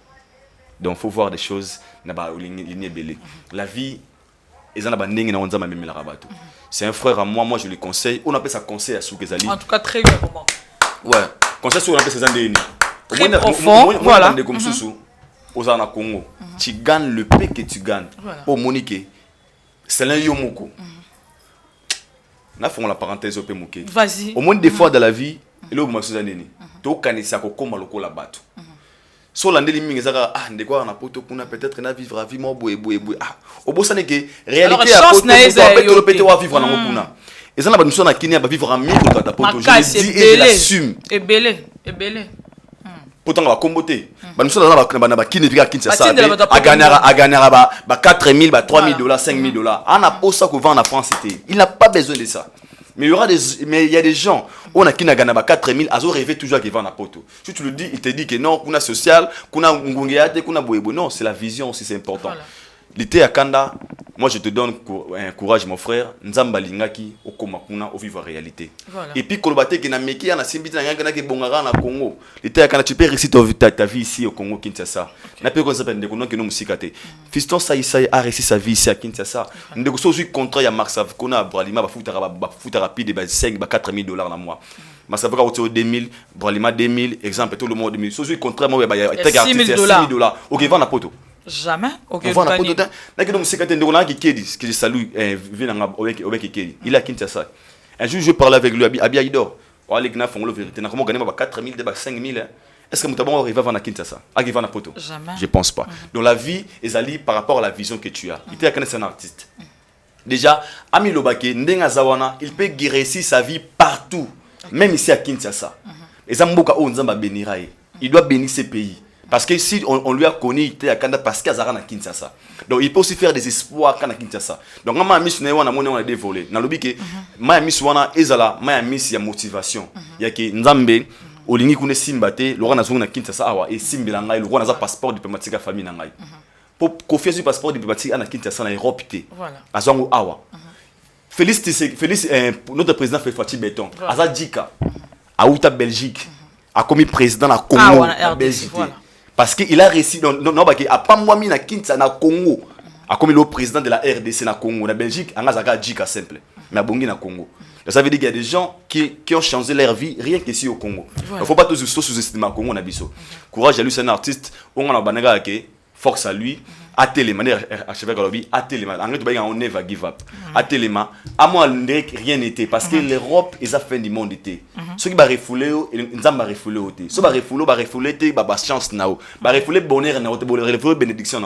Donc faut voir des choses na ba ligne belé. La vie c'est un frère à moi je le conseille. On appelle ça conseil à Soukezali. En tout cas, très bien. Ouais, conseil sur on appelle ça très profond. Voilà. Au Congo, tu gagnes le paix que tu gagnes. Au Monique, c'est l'un yomoko. Là, faisons la parenthèse au Pémouké. Vas-y. Au moins des fois dans la vie, il y a au moins ce années. Tu as connaissé comment le la battre. So landeli mingi zaka ndeko na poto kuna peut-être na vivre à vie mo boye au bout ça n'est que réalité à poto to pété wa vivre na kuna et ça na ba na Kenya ba vivre en mille ta poto je dis et l'assume et belé pourtant va comboter ba nous na ba Kenya vika Kinshasa a gagner ba 4000 ba $3000 $5000 ana posa ko vendre en France c'était il n'a pas besoin de ça. Mais il y a des gens, on a qui n'a gagné 4000, ils ont rêvé toujours qu'ils vendent à poto. Si tu le dis, il te dit que non, qu'on a social, qu'on a ngongéate, qu'on a boyebo. Non, c'est la vision aussi, c'est important. Voilà. L'été à Kanda, moi je te donne un courage mon frère, nzamba lingaki okoma kuna au vivre réalité. Voilà. Et puis kolobate que na meki na simbiti na ngana ke bongara na Congo. L'été à Kanda tu peux réussir ta vie ici au Congo Kinshasa. Na pe ko s'appelle ndeko non que nous musikate. Fiston Saïsaï a réussi sa vie ici à Kinshasa. Ndeko so suis contrat ya Marsav kona Bralima ba futa rapide ba 5 ba $4000 na mois. Marsav ka au 2000, Bralima 2000, exemple tout le monde 2000. So suis contrat moi ba $6000. OK, vend na poto. Jamais. Ok. On va que je salue il a Kinshasa. Un jour je parlais avec lui à Biaïdor. On a la vérité. On a gagné 4000 5000. Est-ce que Moutabon arrive à vendre à Kinshasa? Jamais. Je pense pas. Donc la vie est alliée par rapport à la vision que tu as. Il était un artiste. Déjà, Ami Lobake, Ndenga Zawana, il peut réussir sa vie partout, même ici à Kinshasa. Et Zamboka Onzamba bénira. Il doit bénir ses pays. Parce que si on lui a connu, il était à Kanda parce qu'il y a Kinshasa. Donc il peut aussi faire des espoirs à Kinshasa. Donc ma mission n'est pas on a dévolé. Dans le but que ma mission wana ezala ma mission ya motivation. Ya que Nzambe olingi kune simbate, Laurent Nazou na Kinshasa awa et simbela ngai, Laurent Nazou passeport diplomatique à famille na ngai. Pour confier sur passeport diplomatique à Kinshasa na Europe té. Voilà. Azango awa. Félix notre président fait Fatih Béton. Azadika. Aouta Belgique. A commis président la Congo la Belgique. Parce qu'il a réussi non a pas moi mis na Kinshasa na Congo. A commis le président de la RDC na Congo, la Belgique, en Azaka Djika simple. Mais à Bongi na Congo. Ça veut dire qu'il y a des gens qui ont changé leur vie rien qu'ici au Congo. Il ne faut pas tous sous-estimer le Congo na biso. Courage à lui, c'est un artiste, on a banega ke force à lui. À Téléma, à Téléma, en anglais, on never give up. À Téléma, à moi, rien n'était parce que l'Europe est la fin du monde. Ceux qui vont refouler, ils vont refouler. Ceux qui vont refouler, ils vont chance. Ils vont refouler bonheur, ils vont refouler bénédiction.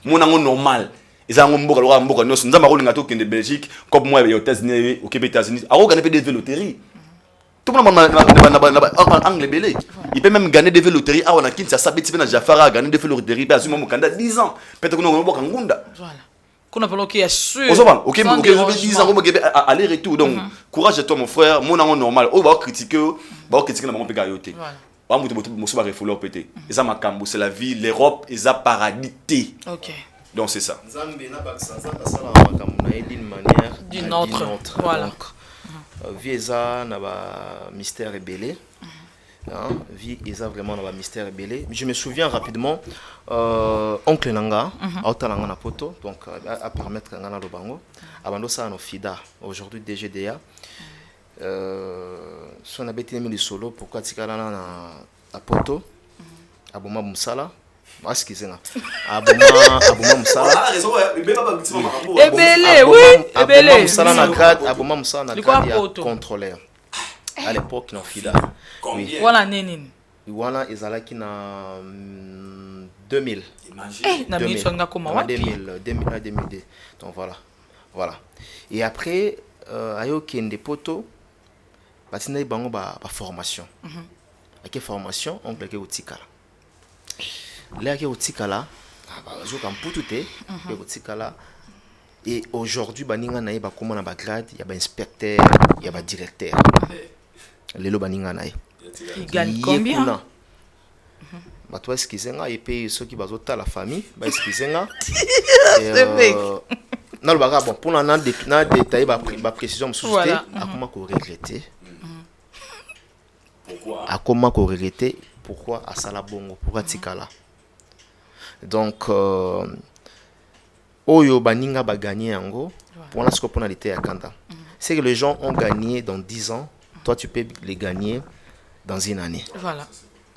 Mon amour normal. Ils ont un bourg, nous sommes en Belgique, comme moi, aux États-Unis, au Québec, États-Unis. À gagner des véloteries. Tout le monde en anglais belé. Il peut même gagner des véloteries. Ah, on a qui ça s'habite bien à Jafara, gagner des véloteries. Parce que mon candidat 10 ans. Peut-être qu'on a un bon Kangunda. Voilà. Qu'on a bloqué à sûr. Ok, 10 ans, aller-retour. Donc, courage à toi, mon frère. Mon amour normal. On va critiquer. On va critiquer dans mon pays. On va péter. C'est la vie, l'Europe, et ça paradis. Ok. Donc, c'est ça. D'une autre. Voilà. Vie eza na ba mystère rebellé. Vie eza vraiment na ba mystère rebellé. Je me souviens rapidement oncle nanga autalanga na poto donc à permettre nga na lobango abando ça no FIDA aujourd'hui DGDA son abeti mi solo pourquoi tikala na poto aboma musala excusez-moi aboma musala ebele oui ebele musala na grade aboma musala na grade ya contrôleur à l'époque na FIDA oui voilà nini wana ezalaki na 2000 na minute nga koma wapi 2002 donc voilà et après ayo kende poto batina bango ba formation avec formation on peut que utikala là que utikala zo kamputute que utikala et aujourd'hui baninga na ba comment na ba grade ya ba inspecteur ya ba directeur lelo baninga na il gagne combien bato eskizenga et puis ceux qui bazota la famille ba eskizenga non le baga bon pour na détailler ba précision sous-té à comment qu'on regretter pourquoi à comment qu'on regretter pourquoi à sala bongo pourquoi tikala donc oyo baninga ba gagner yango pour la scope na l'été à Kanda c'est que les gens ont gagné dans 10 ans toi tu peux les gagner dans une année. Voilà.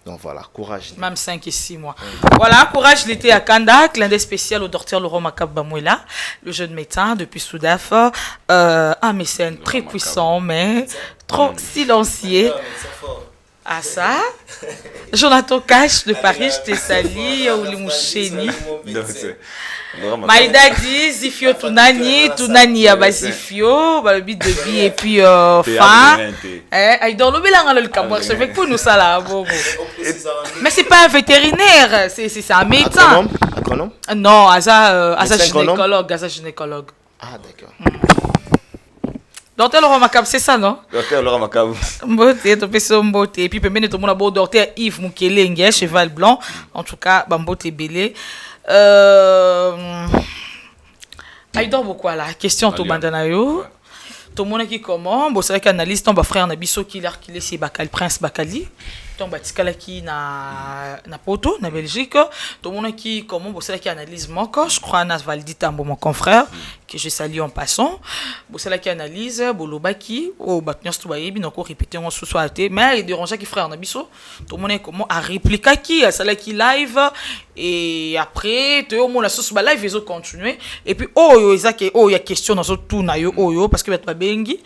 Donc voilà, courage. Même 5 et 6 mois. Voilà, courage l'été à Kanda, clin d'œil spécial au docteur Laurent Makab Bamouela, le jeune médecin depuis Soudaf, un médecin très puissant mais trop silencieux. Ah ça, Jonathan Cash de Paris, je t'ai sali, ou les moucheni. Maïda dit Zifio Tunani Yabazifio, le but de vie et puis fin. Il doit le bilan le caboire, je fais quoi nous ça là, mais c'est pas un vétérinaire, c'est un médecin. Agronome? Non, asa gynécologue. Ah d'accord. Docteur Laurent Makab, c'est ça, non? Docteur Laurent Makab. Mbote, topé son mbote. Et puis, peut mettre tout le monde à bord docteur Yves Moukelenge, cheval blanc. En tout cas, bambote belé. Il dort beaucoup là. Question to bandanayo. Tout le monde qui comment? Bon, c'est vrai qu'analyse ton frère Nabiso qui l'a qu'il est Bakal Prince Bakali. Ton batikala qui na poto na Belgique. Tout le monde qui comment? Bon, c'est vrai qu'analyse mon corps. Je crois Anas Valdi Tambo mon confrère que je salue en passant. Bon, c'est là qui analyse Bolobaki au Baknios Toubayebi donc répéter on sous-soité mais il dérange qui frère Nabiso. Tout le monde comment à répliquer qui à celle qui live et après tout le monde la sauce live ils ont continué et puis oh il y a question dans ce tout na yo parce que ba bengi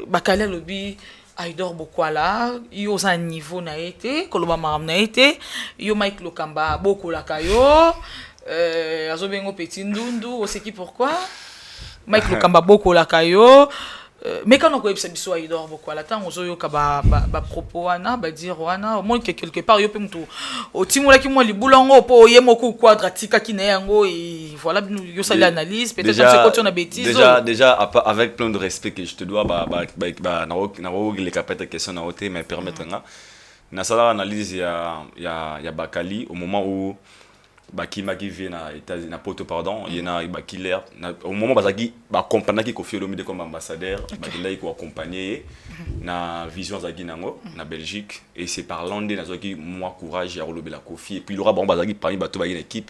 bakala lobby il dort beaucoup là il y a un niveau na été koloba maram na été yo Mike Lokamba beaucoup la kayo azo bengo petit ndundu on sait qui pourquoi Mike Lokamba beaucoup la kayo mais quand on koyebisa biso Aïdor beaucoup la temps ozoyoka ba propos wana ba dire wana au moins que quelque part yo pe mutu otimula ki mo libulango po yemoko quadratique ki na yango et voilà yo ça l'analyse peut-être c'est côté on a bêtise déjà avec plein de respect que je te dois na les capete question na oté mais permettre na ça analyse ya Bakali au moment où Bakima qui vient na États-Unis na Porto pardon il y a Bakiller au moment bazaki ba comprendre ki Koffi Olomide comme ambassadeur bakila ko accompagner na vision zaki nango na Belgique et c'est par l'Inde na zaki moi courage ya lobela Koffi et puis il y aura bon bazaki parmi bato ba une équipe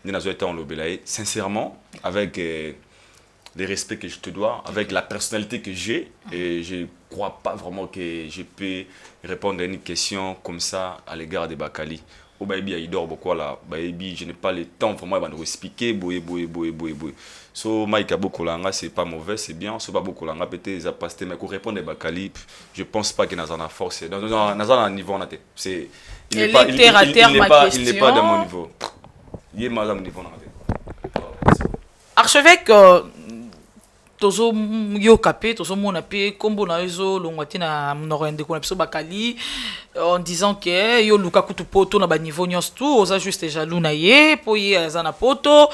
na zo été en lobela sincèrement avec les respects que je te dois avec la personnalité que j'ai et je crois pas vraiment que je peux répondre à une question comme ça à l'égard de Bakali. Au baby Aïdor beaucoup là baby je n'ai pas le temps vraiment de expliquer boy so Mike Abokolanga c'est pas mauvais c'est bien so pas beaucoup langa peut-être ça passe mais pour répondre à Bakali je pense pas que dans un force dans un niveau on a c'est il n'est pas de mon niveau il est mal à mon niveau archevêque tozo yo capé tozo mona pe kombo na ezo longwati na norende ko na biso Bakali en disant que yo luka kutu poto na ba niveau nyos tout oza juste jaloux na ye po ye azana poto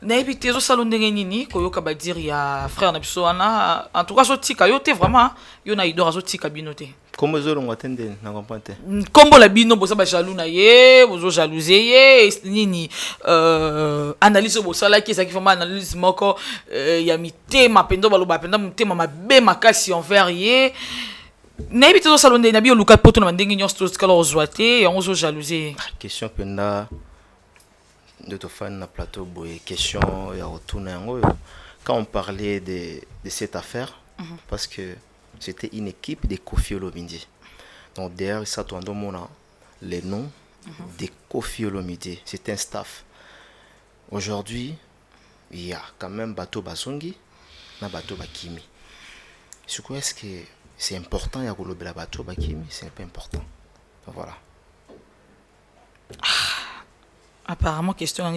na ebité zo salon ndenge nini ko yo ka ba dire ya frère na biso wana en tout cas so tika yo te vraiment yo na Aïdor zo tika binote comme zo longwati ndene na comprendre kombo la bino boza ba jaloux na ye bozo jalouser ye nini analyse bo sala ki saki vraiment analyse moko ya mitema pendo baloba penda mitema mabe makasi envers ye na ebité zo salon ndene na bio luka poto na ndenge nyos to kala ozwate ya ozo jalouser question penda de ton fan na plateau boy question ya retourner yango quand on parlait de cette affaire parce que c'était une équipe de Koffi Olomide. Donc derrière ça tu as les noms de Koffi Olomide, c'est un staff. Aujourd'hui, il y a quand même Bato Basongi, na Bato Bakimi. Ce quoi est-ce que c'est important ya kolobela Bato Bakimi, c'est pas important. Donc voilà. Apparemment question en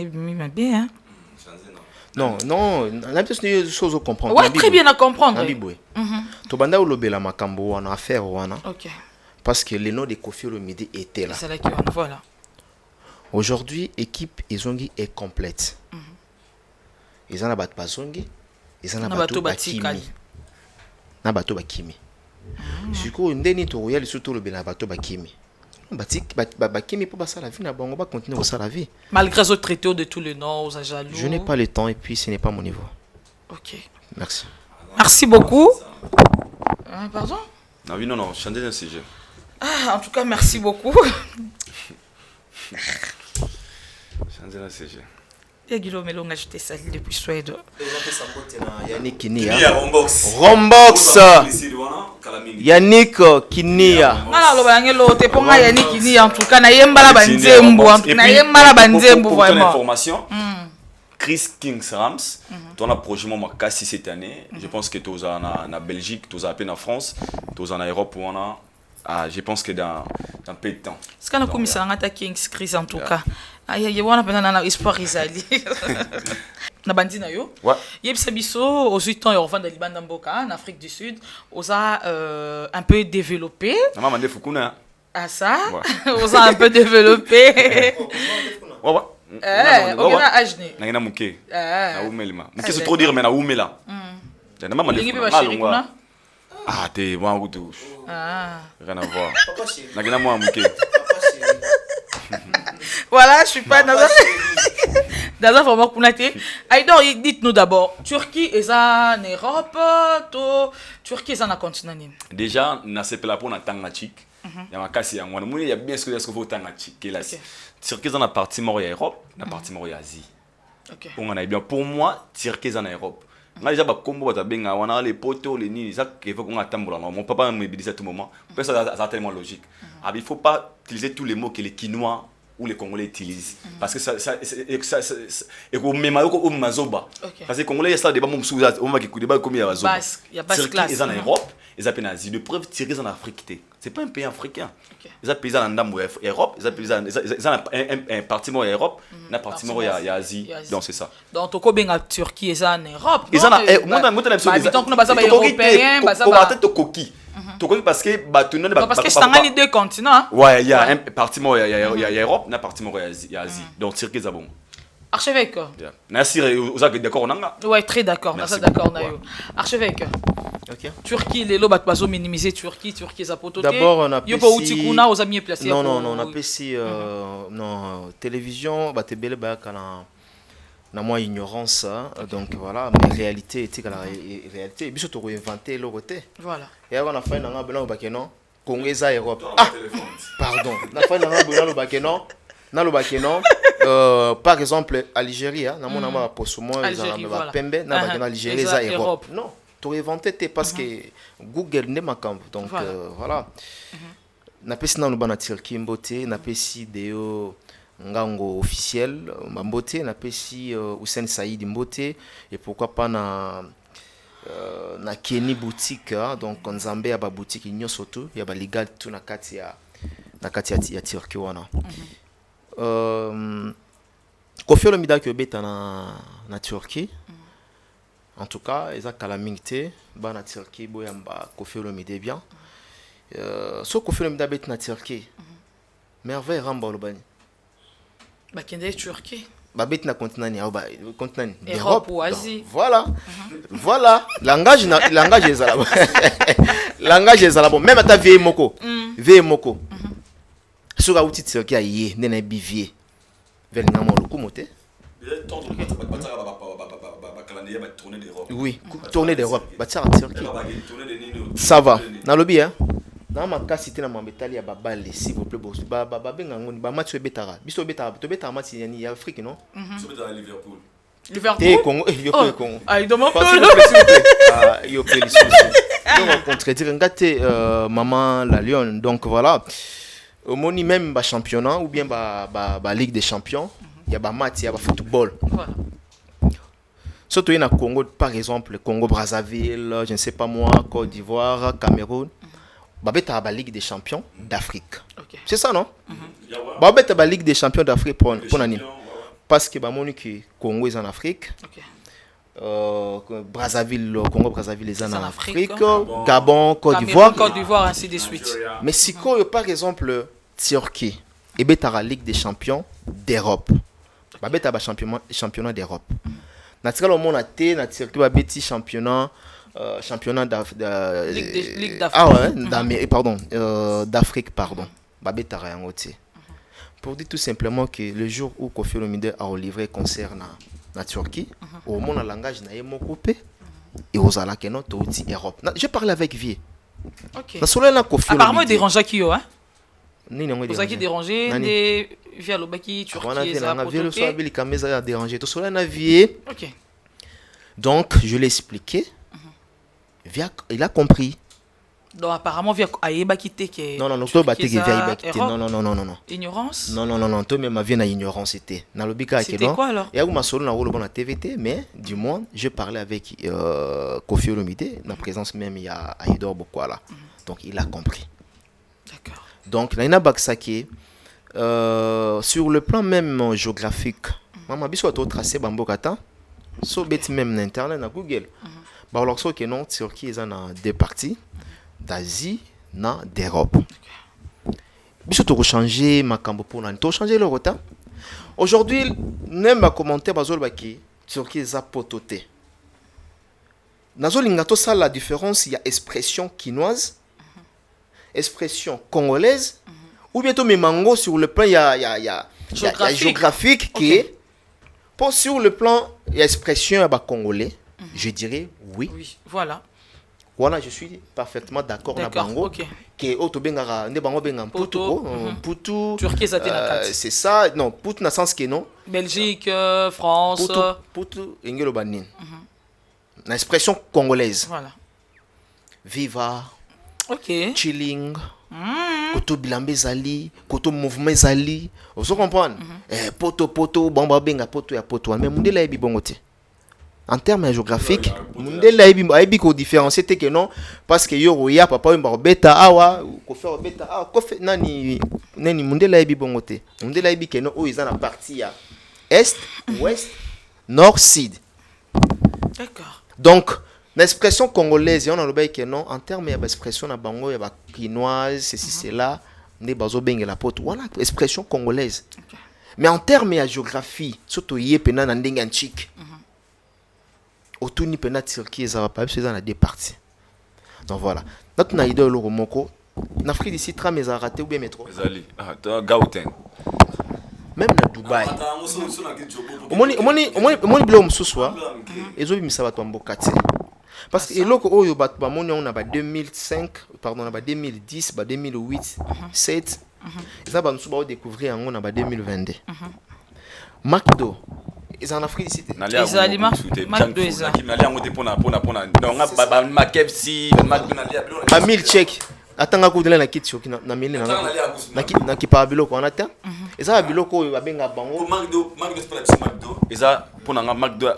bien hein. Non, on a des choses à comprendre. Ouais, très bien à comprendre. To banda olobela makambo wana affaire wana. OK. Parce que le nom de Koffi Olomide était là. C'est là qui voilà. Aujourd'hui, équipe Ezongi est complète. Ils en a battu Bazongi, ils en a battu Bakimi. Na bato Bakimi. Siko ndeni to royal surtout le bela bato Bakimi. Bakimi pour passer la vie, on va continuer à passer la vie. Malgré ce traité de tous les noms, aux jaloux. Je n'ai pas le temps et puis ce n'est pas mon niveau. Ok. Merci. Merci beaucoup. Pardon? Non, changer le sujet. En tout cas, merci beaucoup. Changer le sujet. Guillaume Melonga, je t'ai sali depuis Suède. Yannick Kinia. Rombox. Yannick Kinia. Alors, te ponga Yannick Kinia en tout cas na yembala banzembo, na yembala banzembo vraiment. Information. Chris Kings Rams, tu as un projet Makassi cette année. Je pense que tu as en Belgique, tu as à peine en France, tu as en Europe ou en je pense que dans peu de temps. Ce qu'on a commis ça en Kings Chris en tout cas. Aïe wana pena espoir izali. Na bandina yo. Ouais. Yebisa biso aux 8 ans orphan de Libanda Mboka en Afrique du Sud, osa un peu développé. Na mama ndefu kuna. Ah ça. Osa un peu développé. Ouais. On a ajné. Na muke. Na umelima. Muke c'est trop dire mais na umela. Na mama ndefu. Ah t'es moi ou tout. Ah. Rien à voir. Na gina moi muke. Voilà, je suis pas dans un format pour nater. Aïdor, dites-nous d'abord, Turquie est en Europe, Turquie est en continent. Déjà, na se pela pour na tangachik. Ya makasi ya ngwana. Muni ya bien ce que est-ce que vous tangachik là. Turquie est en partie mort Europe, na partie mort Asie. OK. On a bien pour moi, Turquie est en Europe. Nga déjà ba kombo ba benga wana les poteaux les nini ça qu'il faut qu'on attendre mon papa me dit à tout moment. Ça tellement logique. Il faut pas utiliser tous les mots que les Quinois ou les Congolais utilisent parce que ça et au même au mazoba parce que les Congolais ça débat mon sous on va qui débat comme il y a mazoba. Il y a pas de classe. Ils en Europe ils appellent en Asie. De preuve, tirer en Afrique. C'est pas un pays africain. Ils appellent en Europe, ils appellent un parti en Europe, un parti en Asie. Donc c'est ça. Donc tu connais en Turquie et en Europe. Ils en parce que c'est un deux continents. Ouais, il y a un parti il y a Europe, un parti il y a Asie. Donc Turquie c'est bon. Archevêque. Merci, vous êtes d'accord nanga? Ouais, très d'accord. Merci d'accord nayo. Archevêque. OK. Turquie les lobat bazo minimiser Turquie ça poto. D'abord on a kuna aux amis placés. Non, on a pesi non télévision ba te bele ba kana na moi ignorance donc voilà mais réalité était la réalité biso to réinventer le côté. Voilà. Et on a fait nanga blanc ba non Congo eza Europe. Ah pardon. Na fait nanga blanc ba non. Dans le Bakeno, par exemple, Algérie, dans mon amour, pour ce moment, ils ont pembe, dans Algérie, ils Europe. Non, tu aurais inventé parce que Google n'est pas camp. Donc voilà. N'a pas si dans le ban Turquie mboté, n'a pas si deo ngango officiel mboté, n'a pas si Hussein Saïd mboté et pourquoi pas na Kenny boutique, donc Nzambe ya ba boutique inyo surtout, ya ba legal tout na kati ya Turquie wana. Kofi Olomide qui est na Turquie. En tout cas, ils ont calamité ba na Turquie boyamba Kofi Olomide bien. So Kofi Olomide est na Turquie. Merveille ramba olobani. Ba kende Turquie. Ba bet na continent Europe ou Asie. Voilà. Voilà, langage est là. Langage est là bon même ta vieille moko. Vieille moko. Sur la outil Turquie aïe nena bivier. Vers le nom locomoté. Oui, tournée d'Europe. Batia en Turquie. Ça va. Dans le bien. Dans ma cas cité na mambetali ya babale s'il vous plaît boss. Baba benga ngoni ba match betara. Biso betara, to betara match yani Afrique non? So betara Liverpool. Liverpool. Congo, yo Congo. Ah, il demande pas. Ah, yo peut les donc contredire ngate maman la Lyon. Donc voilà. Au moni même ba championnat ou bien ba Ligue des Champions, il y a ba match, il y a ba football. Voilà. Surtout in Congo par exemple, Congo Brazzaville, je ne sais pas moi, Côte d'Ivoire, Cameroun. Babeta ba Ligue des Champions d'Afrique. Okay. C'est ça non? Babeta ba Ligue des Champions d'Afrique pour nani? Parce que ba moni que Congo est en Afrique. Okay. Brazzaville, Congo Brazzaville est en Afrique, Gabon, Côte d'Ivoire, ainsi de suite. Mais si par exemple Turquie, et la Ligue des Champions d'Europe, babeta ba championnat d'Europe. Naturellement mon athée, na Turquie babeti championnat Ligue d'Afrique. Ah ouais, pardon, d'Afrique pardon. Babeta rayangote. Pour dire tout simplement que le jour où Kofi Olomide a livré concert na Turquie, au monde en langage na yemo coupé et aux alakeno to outil Europe. Je parle avec Vie. OK. Na solo na Kofi Olomide. Apparemment dérangé qui hein? Nini ngo dérangé. Vous dérangé des via le baki Turquie ça. On a vu le soir Billy Kameza a dérangé. To solo na Vie. OK. Donc je l'ai expliqué. Via il a compris. Donc apparemment via ayeba quitté que non to ba te via ayeba quitté non ignorance non to même ma vie na ignorance c'était na lobika que non quoi alors et ma solo na rolo bon na TVT mais du moins je parlais avec Kofi Olomide na présence même il y a Aïdor Bokwala donc il a compris. D'accord. Donc na ina baksake sur le plan même géographique mama biso to tracé bambokata so bet même na internet na Google ba alors so que non Turquie est en deux parties d'Asie na d'Europe. Biso to changer makambo pour nan to changer le retard. Aujourd'hui même ba commenter bazol ba ki Turquie za pototé. Nazolinga to ça la différence il y a expression quinoise, expression congolaise ou bientôt mes mango sur le plan il y a géographique qui est pour sur le plan il y a expression ba congolais, je dirais oui. Oui, voilà. Voilà, je suis parfaitement d'accord na bango que autobengara ne bango benga putu Turquie c'est ça non putu na sens que non Belgique France putu engelo banin na expression congolaise voilà viva OK chilling koto bilambe zali koto mouvement zali vous comprenez poto bomba benga poto ya poto mais mundela yebi bongo te en termes géographiques mundele aibi ko différencier te que non parce que yo ya papa mba beta awa ko faire beta awa ko fait nani mundele aibi bongote mundele aibi que non o ils na partie ya est ouest nord sud. D'accord. Donc l'expression congolaise on a le bail que non en termes d'expression na bango ya ba quinoise ceci cela ne bazo benga la pote voilà expression congolaise. Okay. Mais en termes de géographie surtout yé pena na ndenge antique autour ni pena Turquie ça va pas c'est dans les deux parties. Donc voilà notre na idée le romoko en Afrique d'ici tram les a raté ou bien métro ezali Gauteng même na Dubaï omoni bilo mususwa ezo bimisa bato mboka te parce que eloko oyo bato ba moni on a ba 2005 pardon on a ba 2010 ba 2008 7 ça ba nsuba o découvrir en on a ba 2022 McDo ils en Afrique d'ici les aliments McDo ils nali yango te pona non ba McKFC McDo nali ba milkshake atanga kudela na kiti yoki na mele na kipa biloko on attend et ça biloko oyo babenga bango McDo eza pona nga McDo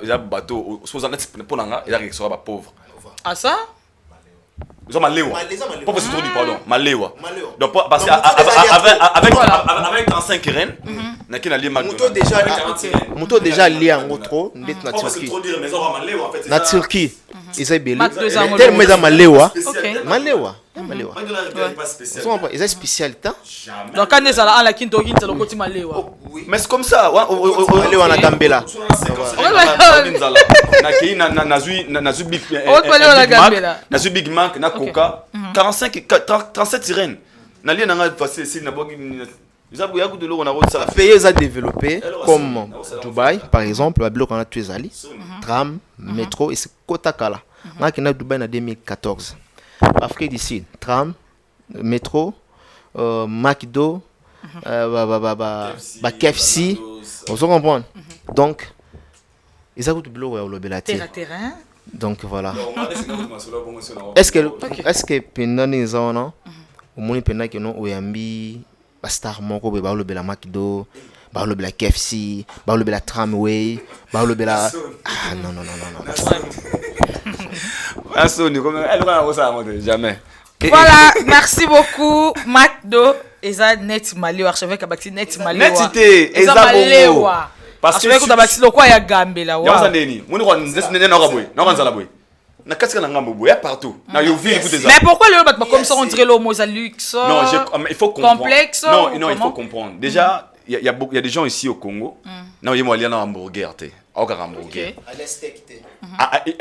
eza bateau soza net pona nga eza restaurant ba pauvre ah ça ils ont malewa pauvre c'est trop dit pardon malewa donc parce que avec 35 reines na kina li McDo moto déjà lié en trop net na Turquie na Turquie ils ont belé tellement ils ont malewa ils ont spécialité donc quand ils ala kinto kinto le côté malewa mais c'est comme ça malewa na Gambela na ki na big na big Mac na Coca 37 sirènes na li na nga passer ici na bogi pays est développé comme Dubaï par exemple la bloc on a tous ali tram métro et c'est Kotakala on a qui na Dubaï en 2014 Afrique d'ici tram métro McDo KFC on se comprend donc ils ont tout bloc au lobelati donc voilà est-ce que pendant les ans au moins pendant que non oyambi star moko be ba lobela McDo ba lobela KFC ba lobela Tramway ba lobela non Asoni comme elle va ça jamais voilà merci beaucoup McDo eza net malewa archevêque abati net malewa netité eza malewa parce que ko dabati lokwa ya Gambela wa yaza ndeni moni ko nene na kaboy na kanzala boy na katika na ngambo boy partout na yo vie écoutez ça mais pourquoi le bat comme ça on dirait le mot luxe non il faut comprendre complexe non il faut comprendre déjà il y a des gens ici au Congo non il y a un hamburger te au hamburger à l'esteak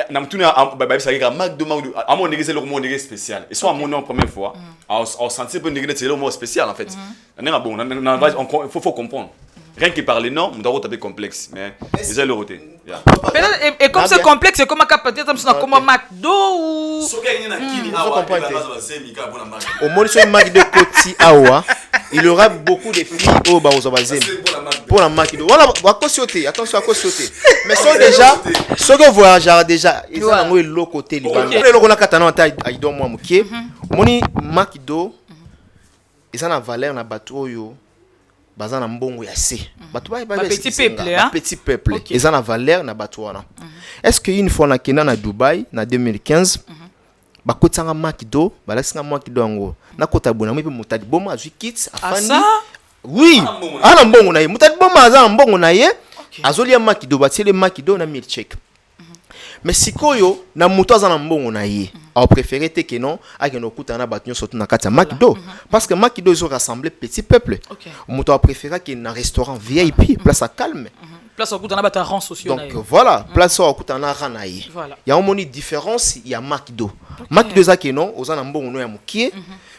na mtuna ba bisa ka McDo à mon négocier le mot négocier spécial et soit à mon nom première fois on sentir peu négocier le mot spécial en fait on bon il faut comprendre rien que parler non on doit taper complexe mais déjà le roté et comme c'est complexe c'est comme à peut-être comme McDo ou au moins sur McDo Koti Awa il y aura beaucoup de filles au Baozabazem pour la McDo voilà va cautionner attention à cautionner mais sont déjà ceux que voyageurs déjà ils ont le côté libanais le on a katana taille aido moi mukie moni McDo ils ont la valeur na bateau yo bazana mbongo ya se bato ba petit peuple ils ont la valeur na bateau wana est-ce que une fois na kena na Dubaï na 2015 bakotanga McDo balasinga McDo ngo na kota bona mpe mutadi boma azwi kits afandi oui ana mbongo na ye mutadi boma aza mbongo na ye azolia McDo batiele McDo na milkshake mais sikoyo na muto aza na mbongo na ye a préféré te que non akeno kutana batunyo surtout na kata McDo parce que McDo ils ont rassemblé petit peuple muto a préféré que na restaurant VIP place à calme place au kutana bata rang sociaux donc voilà place au kutana rana ye il y a une différence il y a McDo McDo za que non aux na mbongo no ya mukie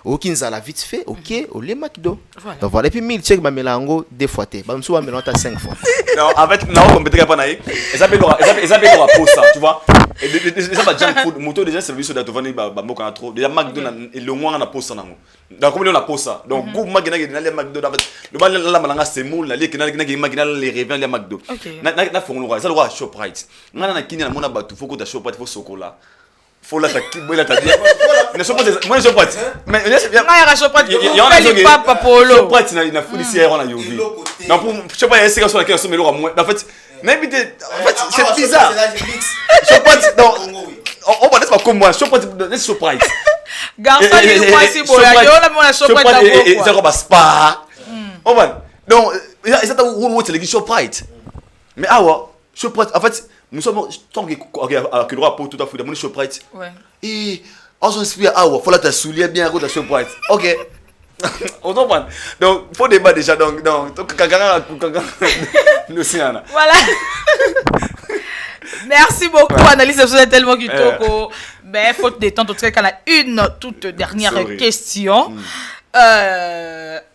okinza la vite fait OK au le McDo donc voilà et puis milkshake ba melango deux fois te ba mso ba melanta 5 fois non en fait na on peut pas naï et ça peut pour ça tu vois et ça va junk food moto déjà service de vendre ba moka trop déjà McDo et le moins na posa nango donc comme on a posa donc goût magina na le McDo en fait le bal la malanga semoule la leki na magina les revient le McDo na fongolo ça le roi Shoprite ngana na kinya na mona batu faut que ta Shoprite faut sokola faut la ta kibola ta dire ne sont pas moi je prête mais il y a des papa polo je prête il a fou ici on a yovi donc pour je sais pas il y a ces sur laquelle on se met le moins en fait même en fait c'est bizarre je prête donc on va pas comme moi je prête laisse surprise garçon il moi si boya yo la moi surprise d'abord et ça va spa on va donc ça t'a où c'est les surprise mais surprise en fait nous sommes tant que droit pour tout à fait de mon surprise ouais et on s'inspire faut la ta soulier bien à ta surprise OK on comprend donc faut débat déjà donc Luciana voilà merci beaucoup analyse c'est tellement kitoko mais faute de temps tout cas on a une toute dernière question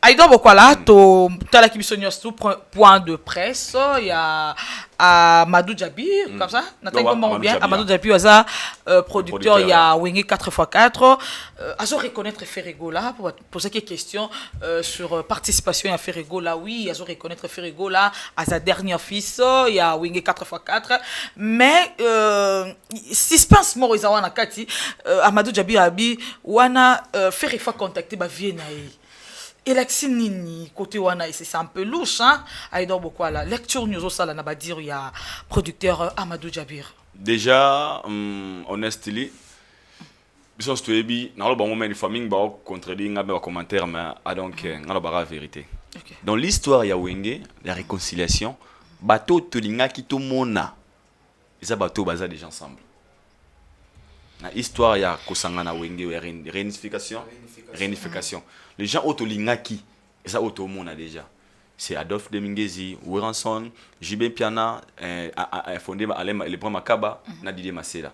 Aïda Bokwala, tu as la commission point de presse, il y a Amadou Djabir, comme ça, Amadou Djabir, producteur, il y a Wenge 4x4, à reconnaître Ferregola, pour poser quelques questions sur participation à Ferregola, oui, à reconnaître Ferregola, à sa dernière fils, il y a Wenge 4x4, mais suspense mort ils ont Kati, Amadou Djabir Abi, wana Ferrefa contacté ba Viena. Et nini côté wana c'est un peu louche hein Aïda Bokwala lecture news au sala na ba dire il y a producteur Amadou Djabir déjà honestly biso stoyebi na lo ba moment famille ba contredire nga ba commentaire mais donc ngalo ba vérité dans l'histoire ya Wenge la réconciliation bateau tolinga ki to mona eza bateau baza déjà ensemble na histoire ya kosangana Wenge réunification les gens autolingaki et ça automona déjà c'est Adolphe Demingezi Wiranson JB Piana fondé le premier Makaba na Didier Masela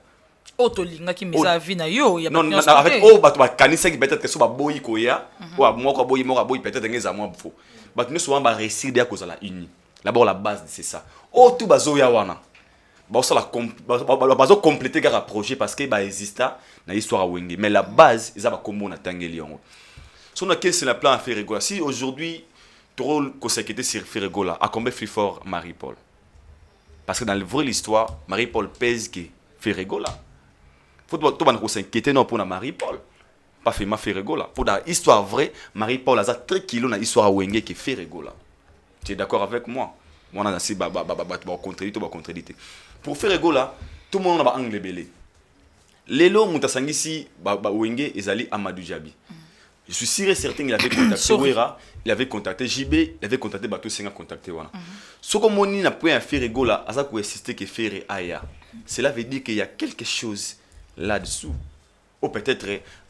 autolingaki mais ça vie na yo ya non avec bato ba kanisa qui peut-être que so ba boyi koya ou moko boyi peut-être ngeza moi faux bato ne souvent ba réussir de cause la uni d'abord la base c'est ça tout bazo ya wana ba ça la bazo compléter car projet parce que ba exista na histoire Wenge mais la base ils ba kombo na tangeli yango. Sur lequel c'est le plan à Ferregola. Si aujourd'hui, tu rôle consécuté sur Ferregola, à combien plus fort Marie-Paul? Parce que dans le vrai l'histoire, Marie-Paul pèse que Ferregola. Faut que tu s'inquiéter non pour Marie-Paul. Pas fait ma Ferregola. Pour dans l'histoire vraie, Marie-Paul a 3 kilos dans l'histoire Wenge qui Ferregola. Tu es d'accord avec moi? Moi, on a assez contredité. Pour Ferregola, tout le monde a un angle belé. Lelo Moutasangisi, Wenge, ils allaient Amadou Djabi. Je suis sûr et certain qu'il avait contacté Ouera, il avait contacté JB, il avait contacté Bato Senga, contacté Wana. Ce que Moni n'a pas fait Ferregola, à ça qu'on insisté que Ferre Aya. Cela veut dire qu'il y a quelque chose là-dessous. Ou peut-être,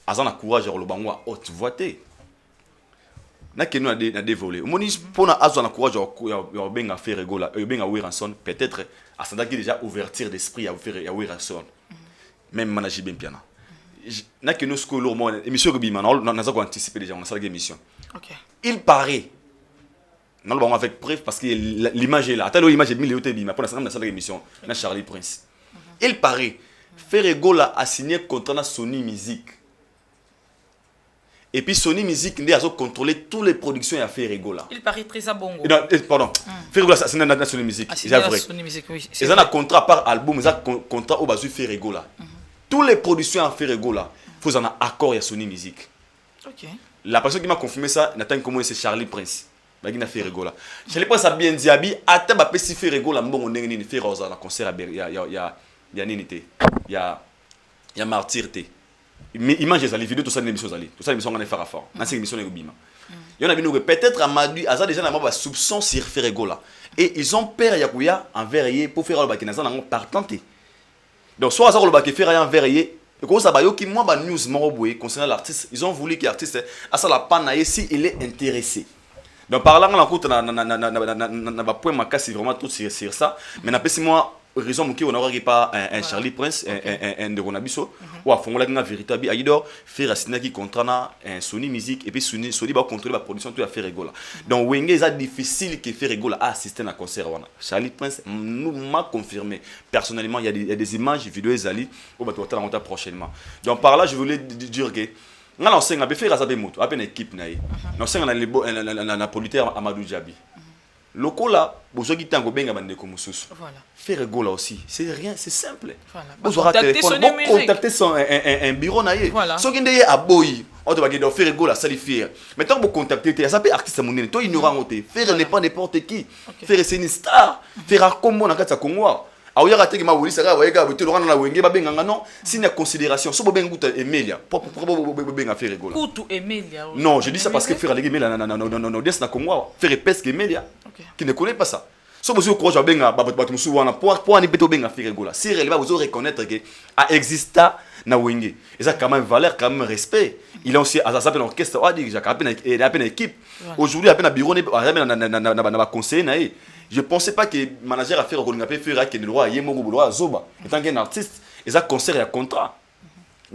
à ça on a courage à le bangoua haute voité. N'a que nous a dévolé. Moni pour na azo na courage à benga Ferregola, benga Wiranson, peut-être à ça déjà ouverture d'esprit à Wiranson. Même manager bien piana. N'a que nous scolaires émission que bima on a anticipé déjà on a ça l'émission. OK. Il paraît non bon avec preuve parce que l'image est là. Attends l'image est milieu bima pour la salle d'émission na Charlie Prince. Il paraît Ferregola a signé contrat na Sony Music. Et puis Sony Music a contrôlé toutes les productions à Ferregola. Il paraît très bongo. Pardon. Ferregola c'est na Sony Music. C'est vrai. Sony Music oui. Ils ont un contrat par album, ils ont un contrat au basu Ferregola. Toutes les productions en Ferregola, il faut un accord à Sony Music. OK. La personne qui m'a confirmé ça, Nathan comment c'est Charlie Prince. Il a fait Ferregola. Charlie Prince a bien dit abi ata ba pesi Ferregola mbongo ndenge ni faire aux na concert ya ninité. Ya martyrté. Mais image les vidéos tout ça l'émission zali. Tout ça l'émission on a fait à fort. Dans cette émission bima. Il y en a bien peut-être Amadou Aza déjà na ba soupçon sur Ferregola et ils ont peur yakuya envers yé pour faire le bakinaza na partanté. Donc, soit ça, le faire rien verrier, et comme ça, qui moi, news concernant l'artiste, ils ont voulu que l'artiste, à ça, la panaille, si il est intéressé. Donc, par là, on a pas point ma casse vraiment tout sur ça, mais n'appelle moi raison qui on n'aurait pas un Charlie Prince, un de Ronabiso, ou à fond la véritable Aïdor, faire un cinéma qui contraint un Sony Music et puis Sony va contrôler la production tout à faire Ferregola. Donc Wenge c'est difficile que Ferregola a assisté à un concert. Charlie Prince nous m'a confirmé personnellement il y a des images vidéos Zali au bateau la prochainement. Donc par là je voulais dire que on a fait faire ça moto, à peine équipe naïe. On a la producteur Amadou Djabi. Loco là, besoin qui tango benga bande comme sous. Voilà. Faire Regola aussi, c'est rien, c'est simple. Voilà. Vous aurez téléphone, contacter un bureau naïe. Voilà. Ce qui est à boy, on doit faire Regola, ça les faire. Maintenant vous contacter, ça s'appelle artiste monnaie, toi ignorant ôté. Faire n'est pas n'importe qui. Faire c'est une star. Faire comme on a qu'à Congo. Alors il y a raté que ma woli ça va gars, tu l'auras dans la wenge ba benga non, c'est une considération. So benga goût Emilia, pour benga faire Regola. Goût Emilia. Non, je dis ça parce que faire les Emilia non, des na Congo, faire pesque Emilia. Qui ne connaît pas ça. Si vous avez courage à benga batumusu wana pour ani beto benga faire Regola. Si réellement vous reconnaître que a exista na wenge. Et ça quand même valeur, quand même respect. Il a aussi à ça l'orchestre, on dit à peine équipe. Aujourd'hui à peine bureau na conseiller naï. Je ne pensais pas que le manager a fait le droit à Zoba. Étant qu'un artiste, ils ont concert et un contrat.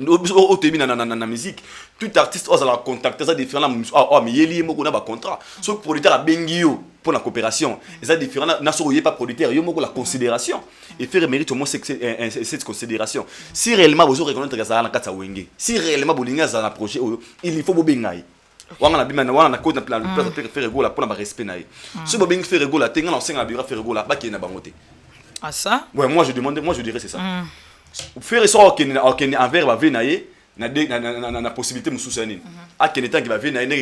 Au début de la musique, tout artiste a contacté ça différent. Mais il y a un contrat. Ce producteur a bengio pour la coopération. Ils ont différent. Il n'y a pas producteur, il y a la considération. Et faire mérite au moins cette considération. Si réellement vous reconnaissez que ça a un wenge, si réellement vous avez un projet, il faut vous bengaï. Wana bima na wana na code na place faire Regola pour na respect naï. Si vous bien faire Regola, tenga na senga bira faire Regola, ba ki na bangote. Ah ça? Ouais, moi je dirais c'est ça. Faire ça ok envers va venaye na possibilité mususa nini. A keneta ki va venaye ne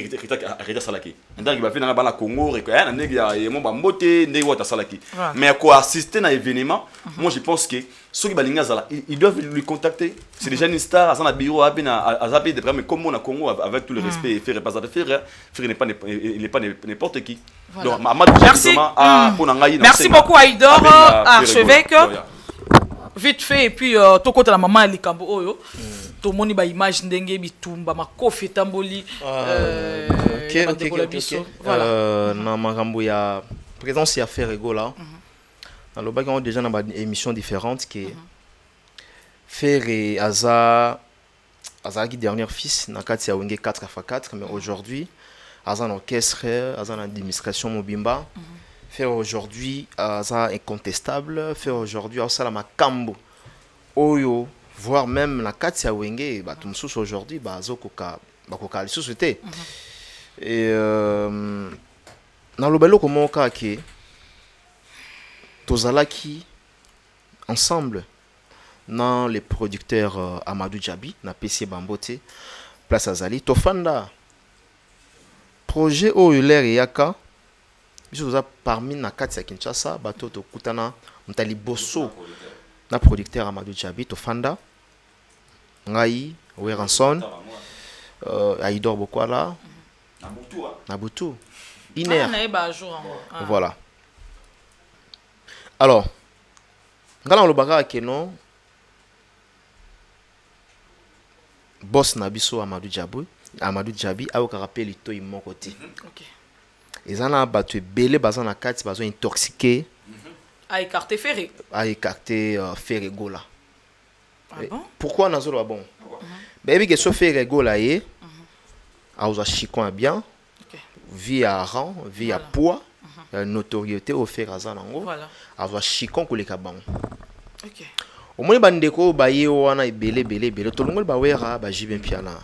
arrêter salaki. Ndanga ki va venana ba na Congo reko ya na ndenge ya mo ba mbote ndenge wata salaki. Mais ko assister na événement, moi je pense que ceux qui balinga zala ils doivent lui contacter. C'est déjà une star à bureau à zappé des programmes comme on a Congo avec tout le respect et faire pas ça faire n'est pas n'importe qui. Donc merci beaucoup Aïdor archevêque. Vite fait et puis to kota la maman likambo oyo to moni ba image ndenge bitumba makofi tamboli voilà na makambo ya présence ya faire Regola dans le bac on déjà dans une émission différente qui faire et Aza qui dernier fils na kati ya wenge 4x4 mais aujourd'hui Aza un orchestre Aza une administration mobimba. Faire aujourd'hui ça incontestable, faire aujourd'hui ça la makambo oyo voire même la katia wenge ba tumsus aujourd'hui ba zokoka bakoka li société et na lobelo comment ka ke tozalaki ensemble dans les producteurs Amadou Djabi na PC Bambote place Azali tofanda projet oyo l'air yaka biso za parmi na kati ya Kinshasa bato to kutana mtali bosso na producteur Amadou Djabi to fanda ngai Weranson Aïdor Bokwala Nabutu Iner voilà alors ngala lo baga keno boss na biso Amadou Djabi a ka rappel to imoko te OK. Ils ont battu belé bazan na kati bazon intoxiqué a écarté Ferré Ferré Gola. Bon? Pourquoi nazo ba bon baby que so Ferré Gola est a usa chicon bien via rang via poids notoriété au fer azan ngo voilà a usa chicon ko le kabang OK au moins bandeko ba ye wana belé to longol ba wera ba jibin piana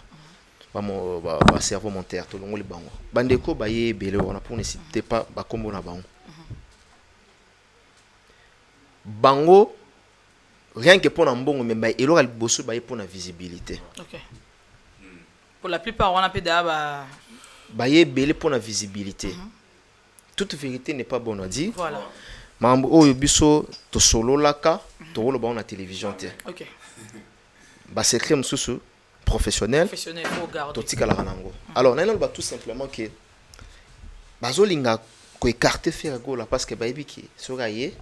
ba cerveau montaire to longoli bango bandeko ba ye belé on pour ne citer pas ba kombo na bango bango rien que pour na mbongo mais ba elo al bosso ba ye pour na visibilité OK pour la plupart on appelle ba ye belé pour na visibilité toute vérité n'est pas bonne à dire voilà mambo oyo biso to solo laka to lo ba na télévision te OK ba secret msusu professionnel faut garder alors on va tout simplement que bazolinga ko écarter faire Regola parce que bayebi ki soraye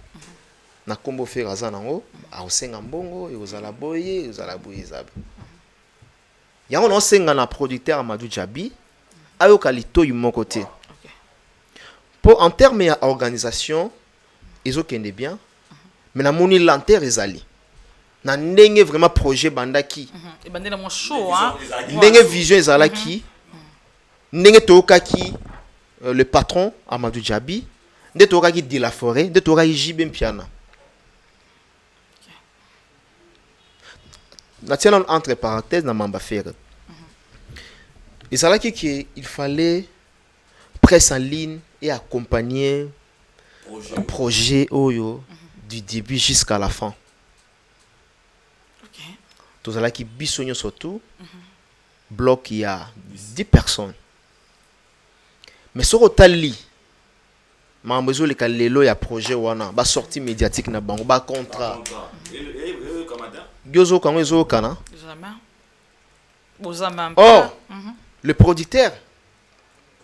na kombo faire azanango a osenga mbongo e ozala boye zabe yango no senga na producteur Amadou Djabi ayo kalito yimoko te pour en termes d'organisation ils ont kende bien mais na moni lanterne ezali na ndenge vraiment projet bandaki et bandena mon show hein ndenge vision ezalaki ndenge tokaki le patron Amadou Djabi ndenge tokaki de la forêt ndenge tokaki Jibem Piana naturellement entre parenthèses na mamba faire ezalaki qu'il fallait presse en ligne et accompagner projet oyo du début jusqu'à la fin. Tous allez qui bisogno surtout bloc il y a 10 personnes. Mais sur otali mambezo le kalelo ya projet wana ba sortie médiatique na bango ba contrat. Gyozo kango ezo kana. Oh, le producteur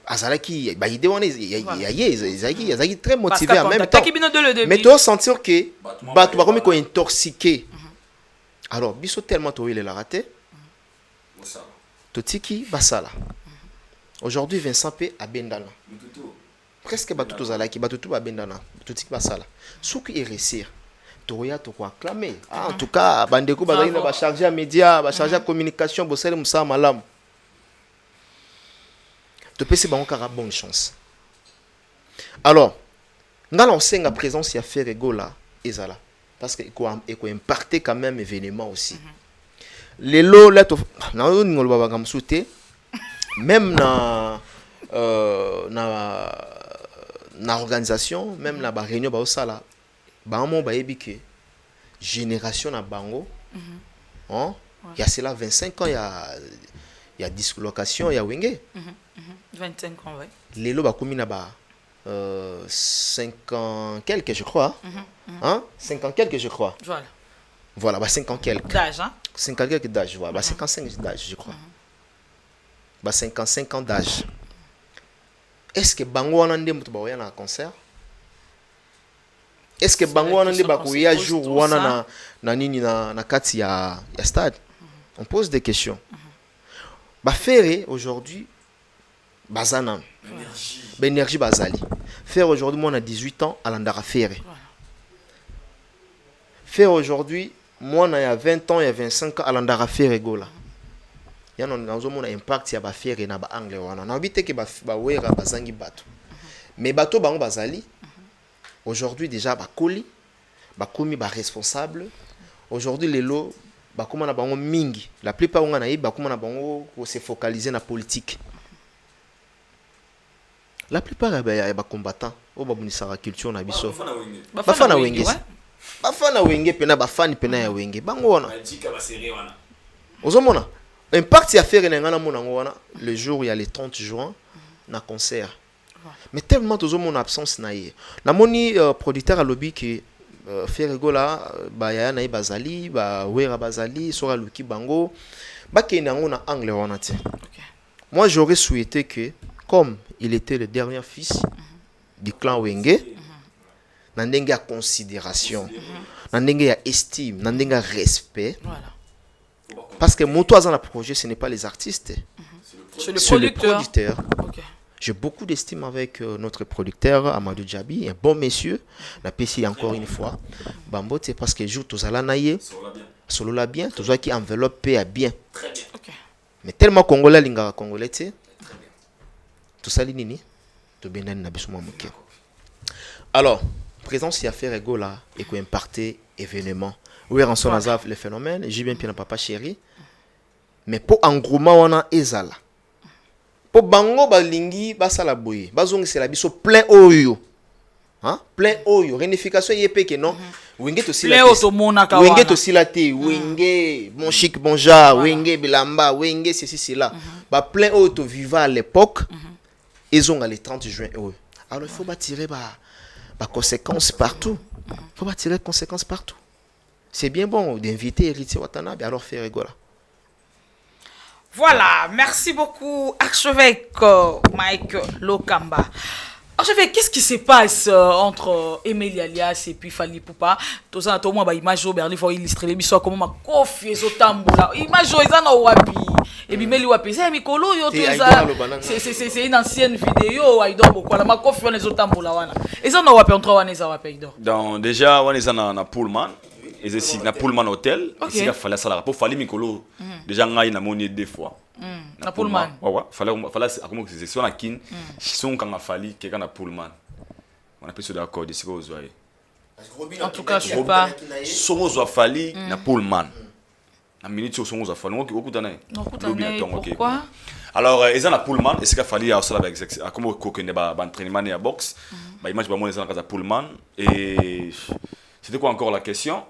azalaki ba idée wana yazaki très motivé en même temps. Mais tu sentir que ba tu ba comme ko intoxiqué. Alors biso tellement to il a raté. Totiki basala. Aujourd'hui Vincent P a bendana. Presque batuto zalaki batuto ba bendana. Totiki basala. Souki est réussir. Toya to quoi acclamer. En tout cas bandeko bazali na ba charger à médias, ba charger à communication, bosele musa malam. Tu peux se avoir bonne chance. Alors, dans l'ancienne présence, il y a fait Regola et Zala. Parce qu'il faut impacter quand même événement aussi. Les lots, là, même dans l'organisation, même dans la réunion, génération à Bango, il y a cela 25 ans, il y a dislocation, il y a Wenge. 25 ans, oui. Les lots, il y a 5 ans quelques, je crois. 5 ans quelques, je crois. Voilà, 5 ans quelques. D'âge, hein? 5 ans quelques d'âge, voilà. 55 d'âge, je crois. 55 ans d'âge. Est-ce que Bango a un concert? Est-ce que Bango a un jour na kati ya stade? On pose des questions. Faire aujourd'hui, Bazana. Énergie Bazali. Faire aujourd'hui, moi, on a 18 ans, à l'andara faire. Faire aujourd'hui, moi, on a 20 ans, il y a 25 ans, à l'andara faire Gola. Il y a un impact, il y a faire et na ba anglais. On a envie que wera bazangi bato. Mais bato bango Bazali, aujourd'hui, déjà, bakoli, bakomi ba responsable. Aujourd'hui, les lots, bakoma na bango mingi. La plupart on a eu bakoma na bango se focaliser na politique. La plupart des combattants, au babunisa la culture na biso. Bafana wenge. Bafana wenge pena bafani pena ya wenge. Bango wana. Ozomona. Impact ya faire ngana mona ngwana le jour il y a le 30 juin na concert. Mais tellement ozomona absence na ye. Na moni producteur à lobby que faire gola ba ya na bazali ba wera bazali sora luki bango ba kena ngona angle wana ti. Moi j'aurais souhaité que comme il était le dernier fils du clan Wenge, Nandenge a considération, Nandenge a estime, Nandenge a respect. Parce que mon toit dans le projet, ce n'est pas les artistes, c'est le producteur. J'ai beaucoup d'estime avec notre producteur Amadou Djabi, un bon monsieur. La PC encore une fois. Bambo, c'est parce que joue tous à l'anaïe, solo la bien, tous qui enveloppe à bien. Mais tellement congolais, linga congolais, tout ça nini to benen na biso moke. Alors présence ya faire ego là et ko impacter événement oui en son azaf le phénomène j'ai bien na papa chéri mais pour engouement wana ezala pour bango balingi basala boye bazongisa la biso plein oyo plein oyo réunification yepé que non wenge to sila wenge to sila te wenge bon chic bon genre wenge bilamba wenge ceci cela ba plein oyo to vivant à l'époque. Ils ont les 30 juin. Alors il faut tirer conséquences partout. Il faut tirer conséquences partout. C'est bien bon d'inviter Héritier Watanabe alors faire rigoler. Voilà, merci beaucoup archevêque Mike Lokamba. Archevêque, qu'est-ce qui se passe entre Emilie Alias et puis Fally Ipupa? Tout ça, tout le monde a image au Berlin pour illustrer les bisois comment ma coffre est au tamboula. Image au izana wapi. Et puis Meli wapi. C'est Mikolo yo tout ça. C'est une ancienne vidéo Aïdor beaucoup. La ma coffre on est au tamboula wana. Et ça on wapi entre wana za wapi Aïdor. Donc déjà on est na Pullman. Et c'est na Pullman Hotel. Ici il fallait ça là pour Fally Mikolo. Déjà ngai na moni deux fois. Na Pullman. Ouais, fallait comment c'est sur la kin. Son quand a Fally que na Pullman. On a plus d'accord de ce que vous voyez. En tout cas, je sais pas. Son aux Fally na Pullman. Na minute son aux Fally. On écoute pourquoi? Alors ils ont la Pullman et c'est qu'il fallait aussi avec comme qu'on a entraînement et à boxe. Bah image moi ils ont la Pullman et c'était quoi encore la question?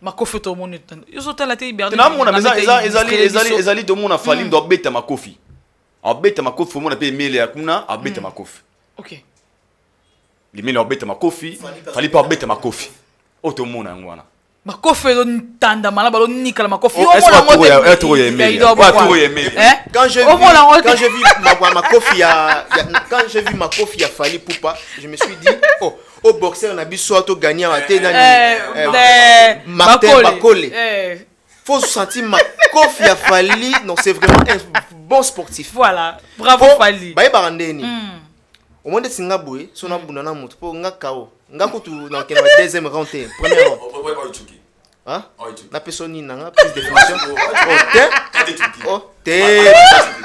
Makofi tout le monde. Ils ont la télé Bernard. Non, mon ami, ils allaient tout le monde a fallu doit bête Makofi. A bête Makofi, mon appelle Emilia Akuna, a bête Makofi. OK. Les mêlés a bête Makofi, fallait pas bête Makofi. Oh tout le monde en voilà. Makofi on tanda malaba on nika Makofi. Quand j'ai vu Makofi a fallu Poupa, je me suis dit oh au boxeur on a biso to gagner à Martin Bakole. Faut se sentir Makofi a fallu, non c'est vraiment un bon sportif. Voilà, bravo Fali. Baye barandeni. Au moins de Singapore, son abundana mutu po nga kao. Nga kutu na kena deuxième round te, première round. Hein? La personne n'a plus de fonction. Oh, t'es.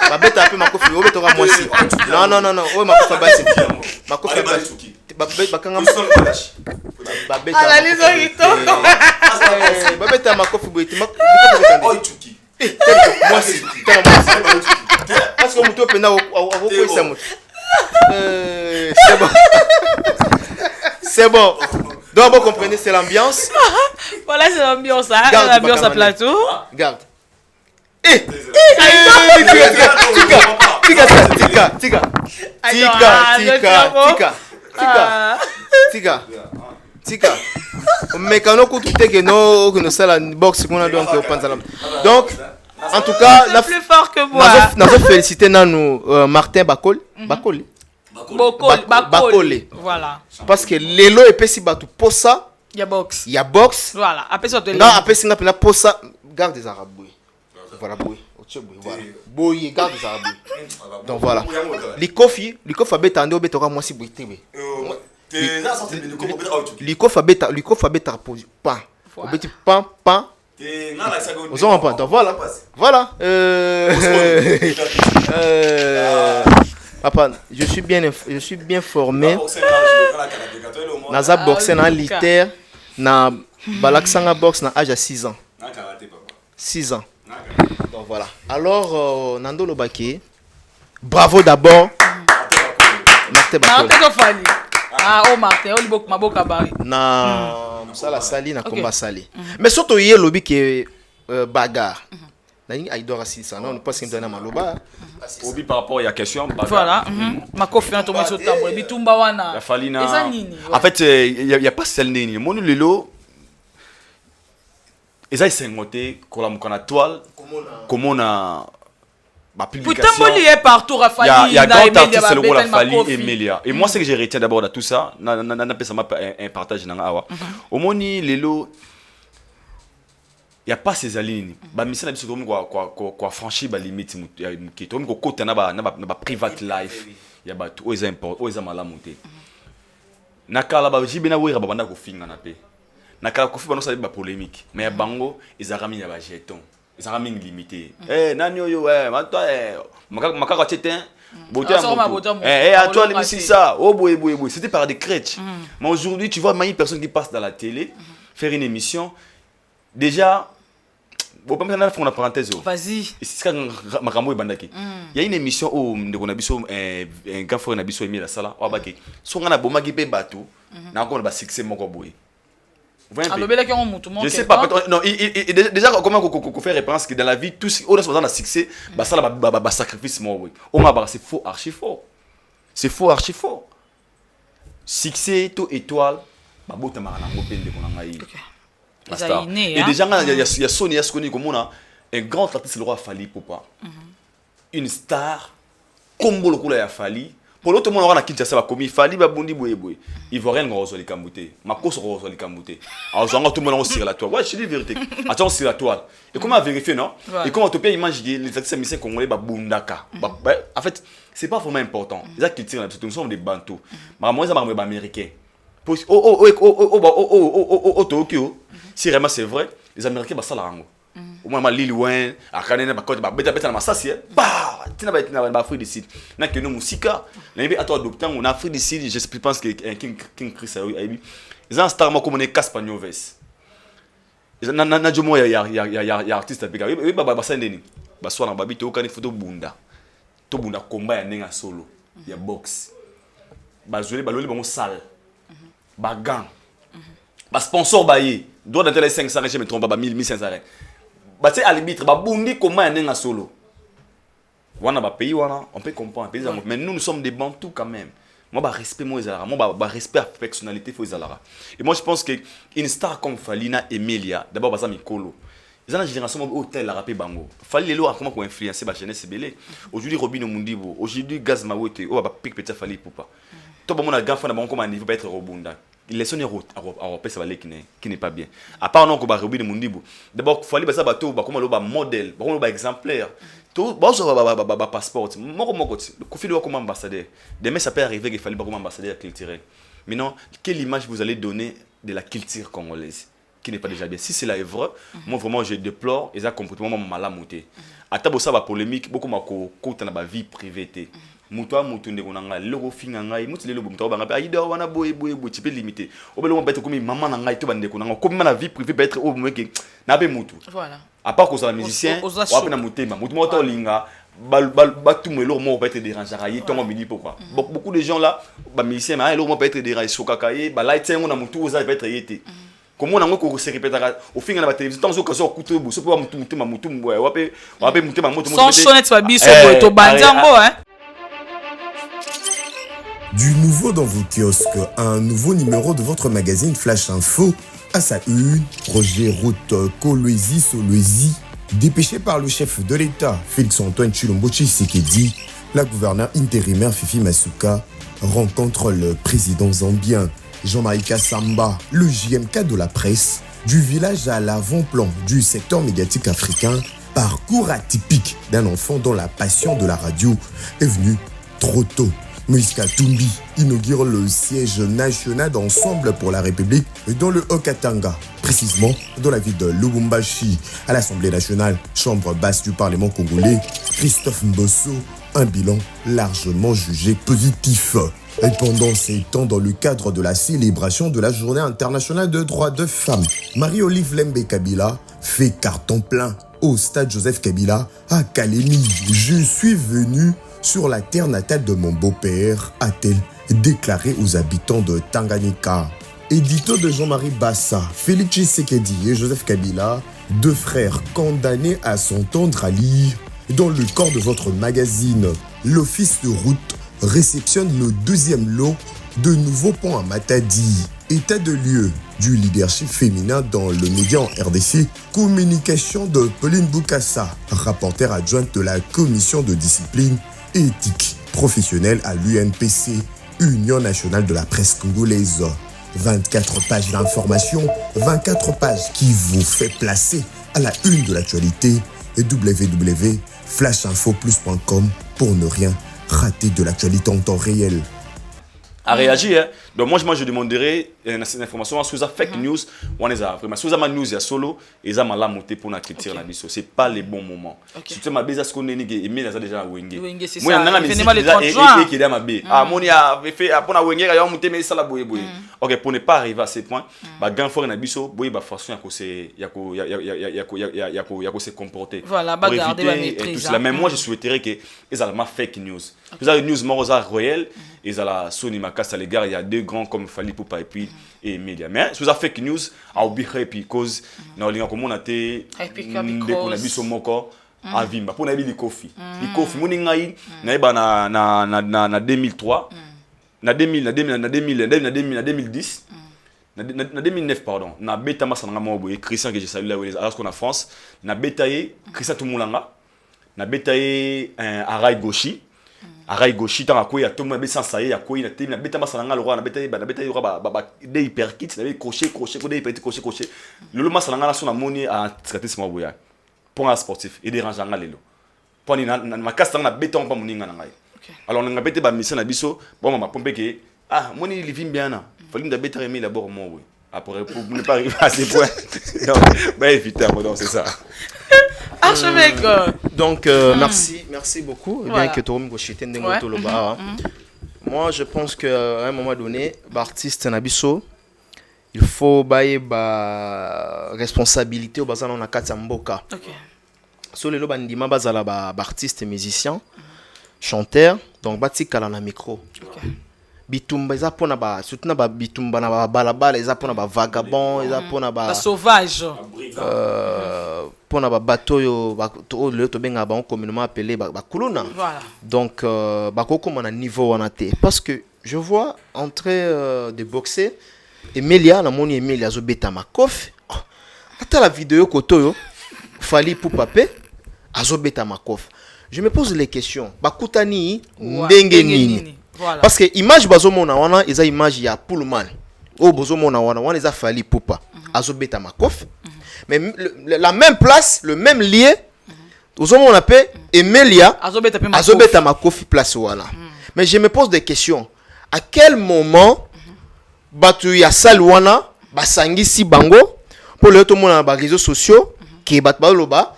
Ma bête a peu ma coffre. Oh, bête aura moi aussi. Non. Oh, ma coffre basse. Ma coffre basse. Bakanga. Ma bête. Ah, la lisorito. Ma bête a ma coffre bête. Oh, Chuki. Moi aussi. Parce que mon tour pena au ça monte. C'est bon. Donc vous comprenez, c'est l'ambiance. Voilà, c'est l'ambiance, hein. L'ambiance à plateau. Garde. Tika. Mais quand on écoute que nous ça la boxe qu'on a donc donc en tout cas la plus fort que moi. Nous féliciter nous Martin Bakole. Bakole. Voilà. Parce que l'élo est pessi batu pour ça. Il y a boxe. Voilà. Après ça, après ça, pour ça. Garde des arabes. Voilà, boy. Garde des arabes. Donc voilà. Likofi a bêta ando bêta moi si boy tebe. Likofi a bêta pas. Bêta pas. Vous en pas. Donc voilà. Papa, je suis bien formé. Naza boxé na liter na balaksanga box na âge à 6 ans. 6 ans. Donc voilà. Alors Nando Lobake, bravo d'abord. Martin Fali. Ah oh Martin, on libok maboka bari. Na sala sali na combat sali. Mais surtout hier lobi que bagarre. Il doit rester ça, non? Pas qu'il donne à Maloba. Obi par rapport à la question. Voilà. Ma confiance en toi, c'est tambour. Bitumba wana. La falina. En fait, il y a pas celle nini. Mon lelo. Ils sont montés quand la mukana toile. Comment on a ma publication. Putain, est partout Rafali. Il y a grand artiste c'est le rôle Rafali et Emilia. Et moi ce que j'ai retenu d'abord de tout ça, n'a pas ça un partage dans awa. Au moni lelo. Il n'y a pas ces lignes. Bah mission na biso quoi franchir ba limite qui to ko côté na ba private life. Il y a ba tout aux import aux amala monter. Na kala ba jibena wira ba banda ko finga na pe. Na kala ko fi ba no sa ba polémique. Mais bango ils arami ya ba jeton. Ils arami limité. Nani yo toi makaka tete. Toi les c'est ça. Oh boy. C'était par des crèches. Mais aujourd'hui tu vois une personne qui passe dans la télé faire une émission. Déjà, bon, pas maintenant faire une parenthèse. Vas-y. C'est Makambo et Bandaki. Il y a une émission où on a biso un gars frère na biso Emile la sala. On va que son gars na boma qui paye bateau. Na encore ba succès mon boy. Je sais pas. Non, déjà comment qu'on fait réponse que dans la vie tout on a dans la succès, bah ça ba sacrifice mon boy. On va c'est faux archi faux. C'est faux archi faux. Succès to étoile, ba bota marana ngopende konanga yi. Et déjà, il y a Sony Asconi comme on a un grand artiste, le roi Fali Poupa. Une star, comme le coup a Fali. Pour l'autre monde, on a Kinshasa, comme il Fali, Babundi, Boye. Il va rien dans les Kambouté. Ma cause sur les Kambouté. Alors, tout le monde sur la toile. Ouais, je dis la vérité. Attends, sur la toile. Et comment vérifier, non? Et comment tu peux imaginer les artistes américains congolais, Babundaka. En fait, c'est pas vraiment important. Les actes qui tirent, nous sommes des bantous. Mais moi, je suis américain. Tokyo, si vraiment c'est vrai, les Américains bah ça la rango. Au moins Lil Wayne, Akane ba côté ba beta na masasi bah tina ba Afrique du Sud. Na que nous musika, na à toi docteur on Afrique du Sud, je pense que King Chris Aibi. Ils ont star comme on est Caspagnoves. Na jomo ya artiste avec ba ça ndeni. Ba soit na babito okani photo bunda. tobunda combat ya nenga solo ya boxe bazweli baloli bango salle ba gants ba sponsor ba yi droit d'intérêt 500 je me trompe pas 1500 ba c'est arbitre ba bundi combat ya nenga solo wana ba pays wana on peut comprendre pays mais nous sommes des bantous quand même. Moi bah respect moi Izalara, moi bah respect personnalité faut Izalara. Et moi je pense que une star comme Falina Emilia d'abord baza mikolo. Ils ont la génération hôtel la rapé bango. Fali lelo comment ko influencer ba jeunesse belé. Aujourd'hui Robino Mundibo, aujourd'hui Gaz Mawete, oh ba pic petit Fali poupa. To ba mona gafa na bango comme niveau pas être robunda. Il laisse une route à repérer ça qui n'est pas bien. À part non ko ba Robino Mundibo. D'abord Fali ba ça bateau ba comment lo ba modèle, ba comment ba exemplaire. Tout ba passeport. Moko le Kofi doit comme ambassadeur. Demain ça peut arriver qu'il fallait pas comme ambassadeur culturel. Mais non, quelle image vous allez donner de la culture congolaise qui n'est pas déjà bien. Si c'est là est vrai, moi vraiment je déplore et ça comportement malamuté. Atabo ça va polémique beaucoup mako kota na ba vie privée. Muto muto ndeko nanga lelo finga ngai muto lelo muto ba ngapa aida wana boy tu peux limiter. Obelo mo bête comme maman nanga to bandeko nanga comme na vie privée peut être au moins que na be muto. Voilà. À part que ça musicien, on a na mutema, muto moto linga tout le monde peut être dérangé. Pourquoi beaucoup de gens là, les musiciens, ils peuvent être dérangés. Ils peuvent être été. Comment on a se répète au fin de la télévision, tant que ça coûte beaucoup, ça peut sans sonnet babi so to bandango hein. Du nouveau dans vos kiosques, un nouveau numéro de votre magazine Flash Info à sa une, Roger Route Kolwezi Solwezi. Dépêché par le chef de l'État, Félix-Antoine Tshilombo Tshisekedi, la gouverneure intérimaire Fifi Masuka rencontre le président zambien Jean-Marie Kassamba, le JMK de la presse, du village à l'avant-plan du secteur médiatique africain, parcours atypique d'un enfant dont la passion de la radio est venue trop tôt. Moïse Katumbi inaugure le siège national d'Ensemble pour la République dans le Haut-Katanga, précisément dans la ville de Lubumbashi. À l'Assemblée nationale, chambre basse du Parlement congolais, Christophe Mbosso, un bilan largement jugé positif. Et pendant ces temps, dans le cadre de la célébration de la Journée internationale de droits de femmes, Marie-Olive Lembe Kabila fait carton plein au stade Joseph Kabila à Kalemi. Je suis venu sur la terre natale de mon beau-père, a-t-elle déclaré aux habitants de Tanganyika. Édito de Jean-Marie Bassa, Félix Tshisekedi et Joseph Kabila, deux frères condamnés à s'entendre à lire. Dans le corps de votre magazine, l'Office de route réceptionne le deuxième lot de nouveaux ponts à Matadi. État de lieu du leadership féminin dans le média en RDC, communication de Pauline Boukassa, rapporteure adjointe de la commission de discipline et éthique professionnelle à l'UNPC, Union nationale de la presse congolaise. 24 pages d'information, 24 pages qui vous fait placer à la une de l'actualité et www.flashinfoplus.com pour ne rien rater de l'actualité en temps réel. À réagir, hein. Donc moi je demanderais cette information sur la fake news, on les a vraiment sur la news il y a solo et ça m'a la monté pour la critique la biso, c'est pas les bons moments. Surtout ma base à ce qu'on est négé, mais ça déjà wenge. Moi on a mis qui est ma bé. Ah mon a fait pour la wenge, il y a monté mais ça la boye boye. OK, pour ne pas arriver à ce point, ba gan fort na biso, boye ba façon ya ko se comporter. Voilà, ba garder la maîtrise. Même moi je souhaiterais que ils allent ma fake news. Vous avez news morosa réel. Et à la Sony Makassa les gars, il y a deux grands comme Fali Poupa et puis et Media. Mais si vous avez fake news, à oublier puis cause dans les comme on a été on a vu son moko à Vimba pour nabi Kofi. Kofi moni ngai na ba na 2003 na 2010 na 2009 pardon na beta masanga mo Christian que je salue là alors qu'on a France na betaye Christian Tumulanga na betaye Arai Goshi Arai Goshi tant quoi ya tomo besa ça ya quoi na tena beta masalanga le roi na beta yo ba des hyperkits na crochet ko des petits crochet le masalanga na sona moni a stratégie mo boya pour un sportif et dérange nga lelo pour ni na makasta na beta on pas moninga na ngai alors na beta ba mission na biso bon ma pompe que ah moni living bien na fallait na beta remis d'abord moi oui après pour ne pas arriver à ces points donc bah éviter donc c'est ça. Archevêque. Donc merci beaucoup. Bien que Torom Gochete Ndengo Toloba. Moi je pense qu'à un moment donné, l'artiste Nabiso, il faut bailler ba responsabilité au bazan on a kati mboka. OK. So le lo bandima bazala ba artiste musicien. chanteur donc batikala na micro bitumba eza pona ba surtout na ba bitumba na ba balabala eza pona ba vagabond eza pona ba sauvage pona ba bateau yo le to benga ba communément appelé ba kuluna donc bakoko na niveau wana te parce que je vois en train de boxer Emilia na moni Emilia azobeta makofi ata la vidéo kotoyo fali pour papé azobeta makofi. Je me pose les questions. Bakutani ndenge nini? Parce que image bazomona wana eza image ya Pullman. Oh bozomona wana eza fali pupa. Azobeta makofi. Mais la même place, le même lieu, ozomona pe Emilia azobeta makofi place wana. Mais je me pose des questions. À quel moment batu ya salwana basangisi bango pour le tout monde na ba réseaux sociaux qui bat baloba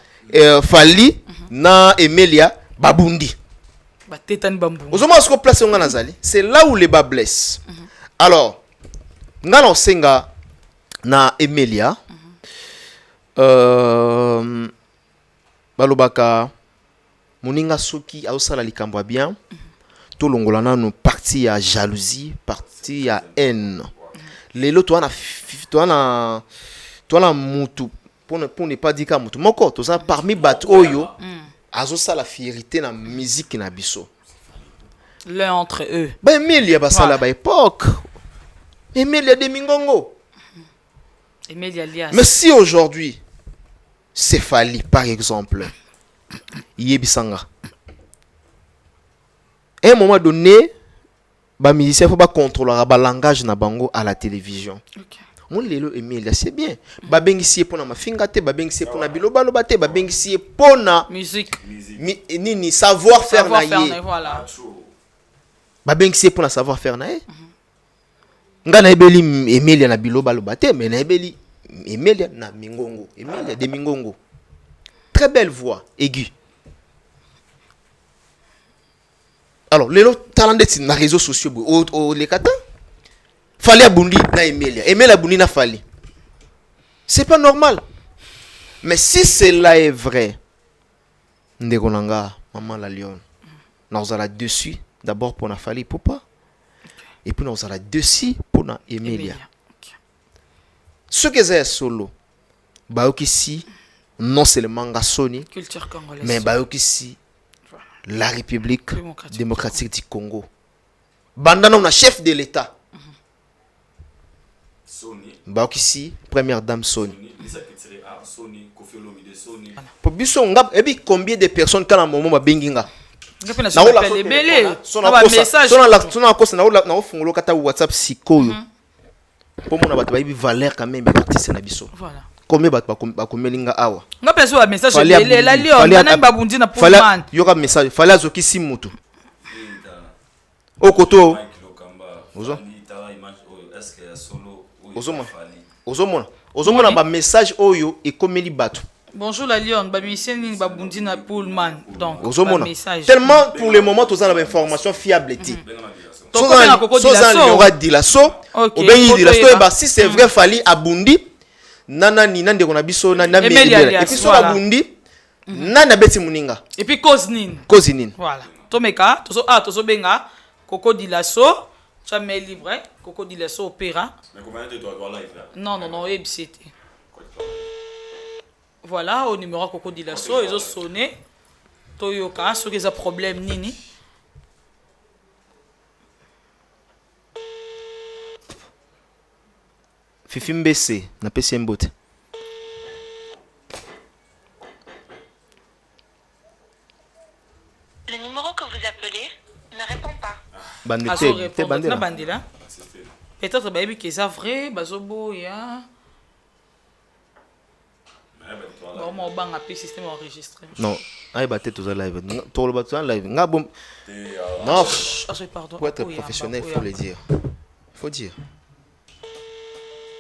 fali na Emilia babundi batetani bambu ozoma sko place nga nazali c'est là où les bas blessent. Alors nga na senga na Emilia balobaka moninga soki ausala likambo bien to longola nanu partie ya jalousie partie ya haine lelo to na mutu pour ne pas dire mutu moko to ça parmi bat oyo azosa la fierté na musique na biso l'un entre eux ba Emilia basala ba époque Emilia de Mingongo Emilia Lias. Mais si aujourd'hui c'est Fali par exemple yebisanga à un moment donné ba musicien faut pas contrôler ba langage na bango à la télévision. Mon lelo Emilia c'est bien. Ba bengisi pona mafinga te, ba bengisi pona biloba loba te, ba bengisi pona musique. Nini savoir faire na ye. Voilà. Ba bengisi pona savoir faire na ye. Nga na ebeli Emilia na biloba loba te, mais na ebeli Emilia na Mingongo. Emilia de Mingongo. Très belle voix aiguë. Alors, les talents de na réseaux sociaux, les kata, fallait abundi na Emilia. Emilia abundi na fali. C'est pas normal. Mais si cela est vrai, ndegonanga, maman la lion, nous allons dessus, d'abord pour na fali papa, et puis nous allons dessus pour na Emilia. Ce que c'est solo, baokisi, non seulement nga Sony, culture congolaise, mais baokisi, la République démocratique du Congo. Bandana on a chef de l'État. Baokisi, première dame Sony. Pour biso ngap ebi combien de personnes quand à un moment ba benginga. Na la belé. Na message. Sona kosa na ofungolo kata WhatsApp sikoyo. Pour mon ba ba valeur quand même artiste na biso. Voilà. Combien ba komelinga awa. Na peso ba message belé la lion na babundi na Pullman. Yoka message fallait azoki si mutu. Okoto. Ozo. Ozomona ba message oyo ekomeli bato. Bonjour la lion ba miseni babundi na Pullman. Donc message. Tellement pour le moment tous en information fiable ti. Il y aura dit la so. Ou bien il dit la so si c'est vrai fali abundi nana ni nande kona biso na Emilia. Et puis so abundi nana beti muninga. Et puis Kozinin. Voilà. Tomeka tozo benga Koko Dilasso. Tu as mis libre, Koko Dilasso opéra. Mais combien de dois avoir live là? Non, EBCT. Voilà, au numéro Koko Dilasso, ils ont sonné. Toyoka, ceux qui ont problème, Nini. Fifi Mbese, na pesi mbote. Le numéro que vous appelez ne répond pas. Bandela. Peut-être baby que ça vrai, bazobo ya. Bon, on bang appel système enregistré. Non, aïe batte tout ça live. Tout le bateau live. Nga bon. Non. Pardon. Pour être professionnel, il faut le dire. Il faut dire.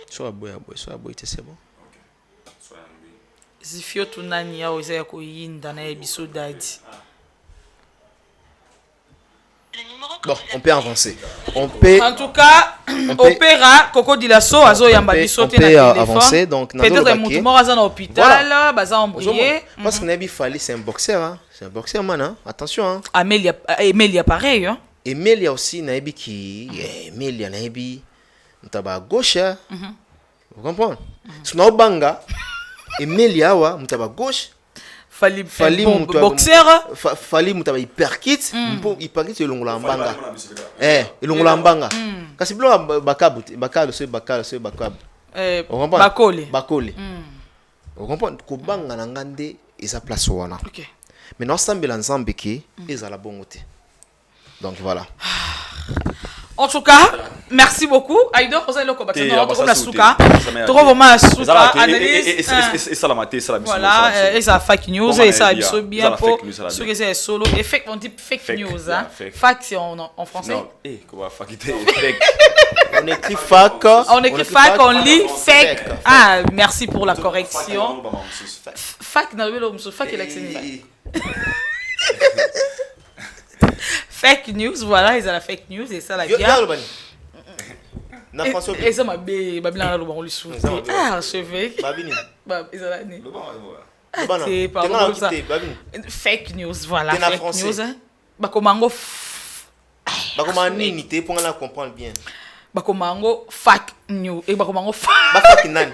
Soit boy, c'est bon. Zifio tunani ya oza ko yinda na ebiso dadi. Bon, on peut avancer. On peut. En tout cas, Opéra Coco Dilasso azo yamba biso te na téléphone. Avancer donc peut-être mutu moko aza na hôpital, baza embrouillé. Parce que Nabi Fali c'est un boxeur hein. C'est un boxeur man hein. Attention hein. Emelia pareil hein. Emelia aussi Nabi qui Emelia Nabi mutaba gauche. Vous comprenez? Sino banga Emelia wa mutaba gauche. Fali boxeur. Fali mutaba hyperkit, hyperkit elongola mbanga. Elongola mbanga. Kasi blo bakabu, bakalo so bakabu. Bakole. Vous comprenez? Ko banga na ngande eza place wana. OK. Mais non sambela nzambe ki ezala bongo te. Donc voilà. En tout cas, merci beaucoup. Aïdo, vous allez le combattre. On a souka. Tu vraiment souka. Analyse. Et ça la maté, ça la mission. Voilà, et ça fake news et ça absolument bien pour ceux qui c'est solo. Et fake, on dit fake news. Hein. Fake c'est en français. Non, comment fake on écrit fac. On écrit fac, on lit fake. Ah, merci pour la correction. Fac, non, fac est l'accent. Fake news, voilà, ils ont la fake news et ça la bien. Et ça m'a bien, on lui souffle. Ah, archevêque. Ils ont la nez. C'est pas bon ça. Fake news, voilà. Fake news. Bakomango. Bakomango nini pour qu'on comprenne bien. Bakomango fake news et bakomango fake. Fake nani.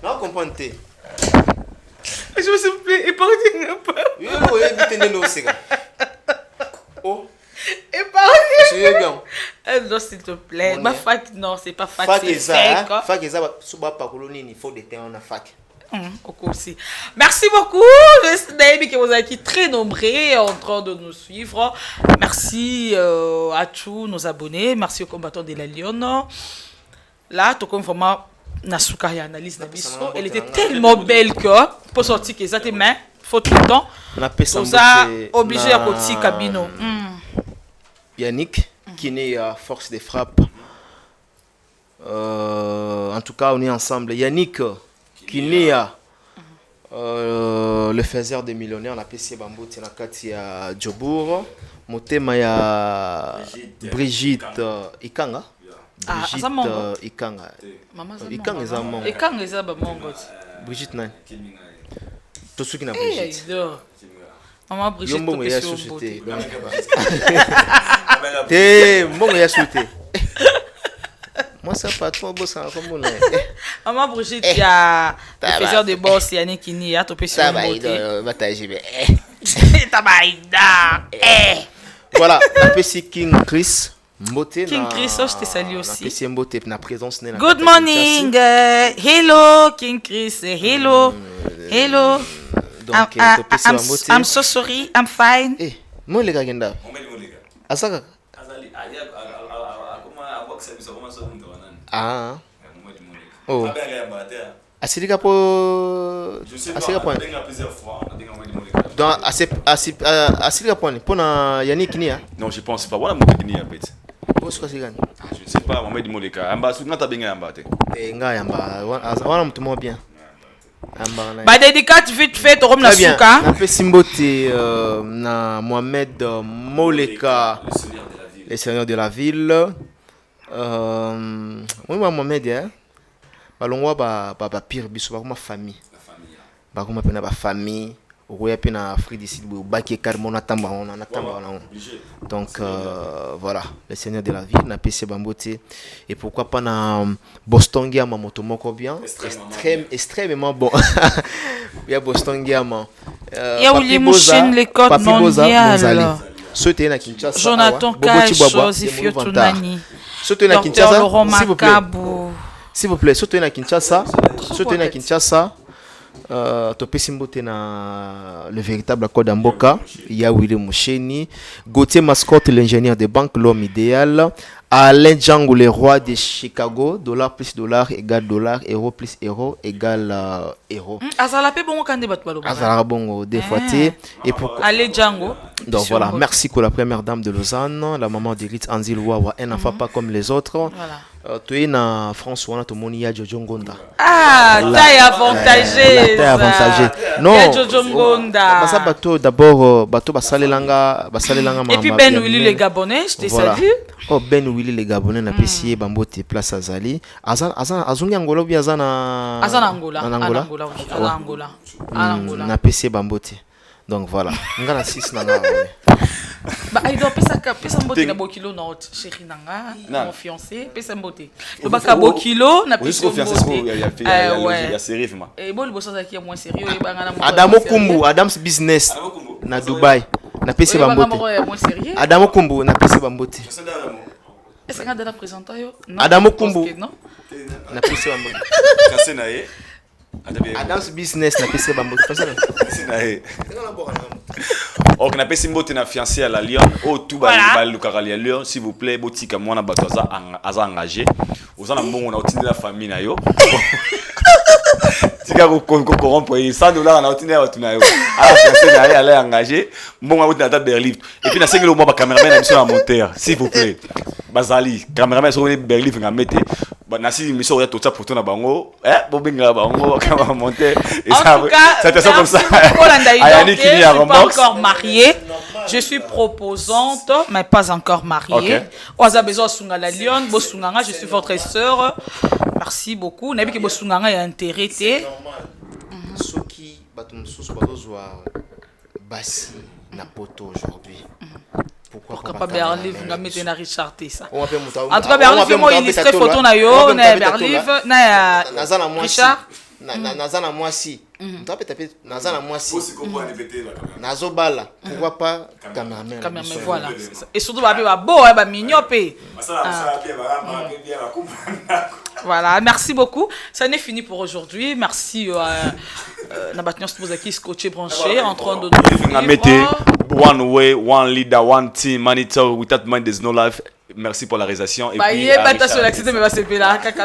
Non comprendre. Je me suis plaît, épargnez un peu. Oui, c'est oh. Épargnez. Non, s'il te plaît. Ma fac, non, c'est pas fac, c'est fake. Fac, c'est pas il faut des termes en fac. Aussi. Merci beaucoup. Naïbi que vous avez été très nombreux en train de nous suivre. Merci à tous nos abonnés. Merci aux combattants de la Lyon. Là, tout comme vraiment. Nasuka et analyse na biso, elle était tellement belle que pour sortir que ça tes mains faut tout le temps ça obligé à côté cabino. Yannick qui est à force de frappe, en tout cas on est ensemble. Yannick qui est à le faiseur des millionnaires, on a PC Bambo Tinakati à Djobour, Motema ya Brigitte Ikanga. Brigitte Ikanga. Ikanga eza mongo. Ikanga eza ba mongo. Brigitte nani? To soki na Brigitte. Maman Brigitte to pesi société. Mbongo ya société. Moi ça pas trop beau ça comme on est. Maman Brigitte ya faiseur de boss Yannick Kini ya to pesi Tabaïda. Voilà, la pesi King Chris. King Chris, je te salue aussi. Good morning. Hello, King Chris. Hello. Hello. I'm so sorry. I'm fine. Moi, les gars, Asaka. Ah. Oh. Asilika po. Asilika point. Donc, Asilika point. Pour Yannick Nia. Non, je pense pas. Voilà, mon Nia, peut-être. Je ne sais pas, on m'a dit Moleka. Amba, tu n'as pas bien amba. Amba, on m'a bien. Bah, dédicace vite fait, tu la souka. On fait Simbote, na Mohamed Moleka, le seigneur de la ville. Oui, Mohamed, hein. Balongwa, ba pire, biso, ba famille. Ba kuma pena ba famille. Oya pena Afrique d'ici, baki karmona tamba, on a tamba. Donc voilà, le seigneur de la ville, na PC Bambote. Et pourquoi pas na Boston Giama Motomoko bien, extrêmement bon. Il y a Boston Giama. Il y a Willy Mouchine, les codes mondiales. Jonathan Cash, Josifio Tunani. Docteur Laurent Macabou. S'il vous plaît, sauter na Kinshasa. Sauter na Kinshasa. Topesimbote na le véritable code Mboka. Il y a Willy Moucheni, Gauthier Mascotte, l'ingénieur de banque, l'homme idéal. Alain Django, le roi de Chicago. Dollar plus dollar égale dollar. Euro plus euro égale euro. Azala pe bongo kande bat balo. Azala bongo des fois. Et pour Alain Django. Donc voilà, merci pour la première dame de Lausanne, la maman d'Elite Anzil Wawa, elle n'en fait pas comme les autres. Tu es en France, on a tout le monde, il y a Jojo Ngonda. Ah, taille avantagée. Taille avantagée. Non. Il y a Jojo Ngonda. Ça bateau d'abord, bateau basalelanga. Et puis Ben Willy les Gabonais, je te salue. Oh Ben Willy les Gabonais na pesier bambo te place azali. Azungi Angola ou bien Azana Angola. Angola. Na pesier bambo te. Donc voilà, ngana 6 nanga. Bah il doit pesa mbote na bokilo na haute chérie nanga, mon fiancé, pesa mbote. Le baka bokilo na pesa mbote. Il y a sérieux moi. Et bon le boss qui est moins sérieux et bangana mo. Adamo Kumbu, Adam's Business na Dubai. Na pesa bambote. Adamo Kumbu na pesa bambote. Est-ce que ngada na présenter yo? Adamo Kumbu. Na pesa bambote. Kassé na ye. Adam's Business na pesa bambote. Ok, na pesi mbote na fiancé à la Lyon. Oh, tout va le carré à Lyon, s'il vous plaît. Botika moi na bato aza engagé. Aux en bon on a otindi la famille na yo. Tika ko corrompre $100 na otindi bato na yo. Ah, fiancé na ye allait engagé. Bon on a otindi ta Berlin. Et puis na 5 le mois ba caméraman na mission à monter, s'il vous plaît. Bazali, caméraman sur Berlin nga mettre. Nasi mission ya tota pour toi na bango bobenga bango comment monter et ça c'est ça comme ça. Je suis pas encore mariée, je suis proposante mais pas encore mariée. Oza besoin sunga la Lyon, bo sunganga, je suis votre sœur. Merci beaucoup. Nabi ke bo sunganga ya intérêt té. Soki batum soso bazozwa basi na poto aujourd'hui. Pourquoi pas Berliv nga mettre na Richard ça. En tout cas Berliv moi illustré photo na yo na Berliv na Richard nazana moi si. Tu peux taper nazana moi si. Nazobala. Pourquoi pas cameraman. Voilà. Et surtout ba beau ba mignon pe. Voilà, merci beaucoup. Ça n'est fini pour aujourd'hui. Merci na batnios Bozaki scotché branché en train de one way, one leader, one team, Manito, without mind there's no life. Merci pour la réalisation. Et puis,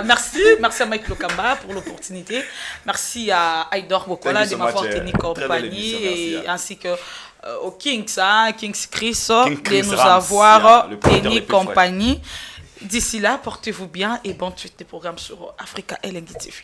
merci à Mike Lokamba pour l'opportunité. Merci à Aïdor Bokola de m'avoir tenu compagnie et ainsi que au Kings Chris de nous avoir tenu compagnie. D'ici là, portez-vous bien et bonne suite des programmes sur Africa LNG TV.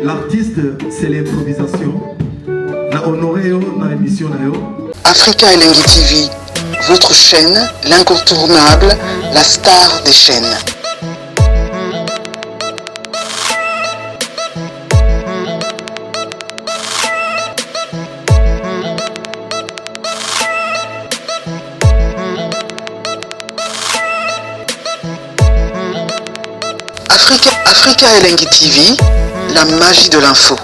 L'artiste, c'est l'improvisation. La honoré dans l'émission. Africa LNG TV, votre chaîne, l'incontournable, la star des chaînes. Africa LNG TV, la magie de l'info.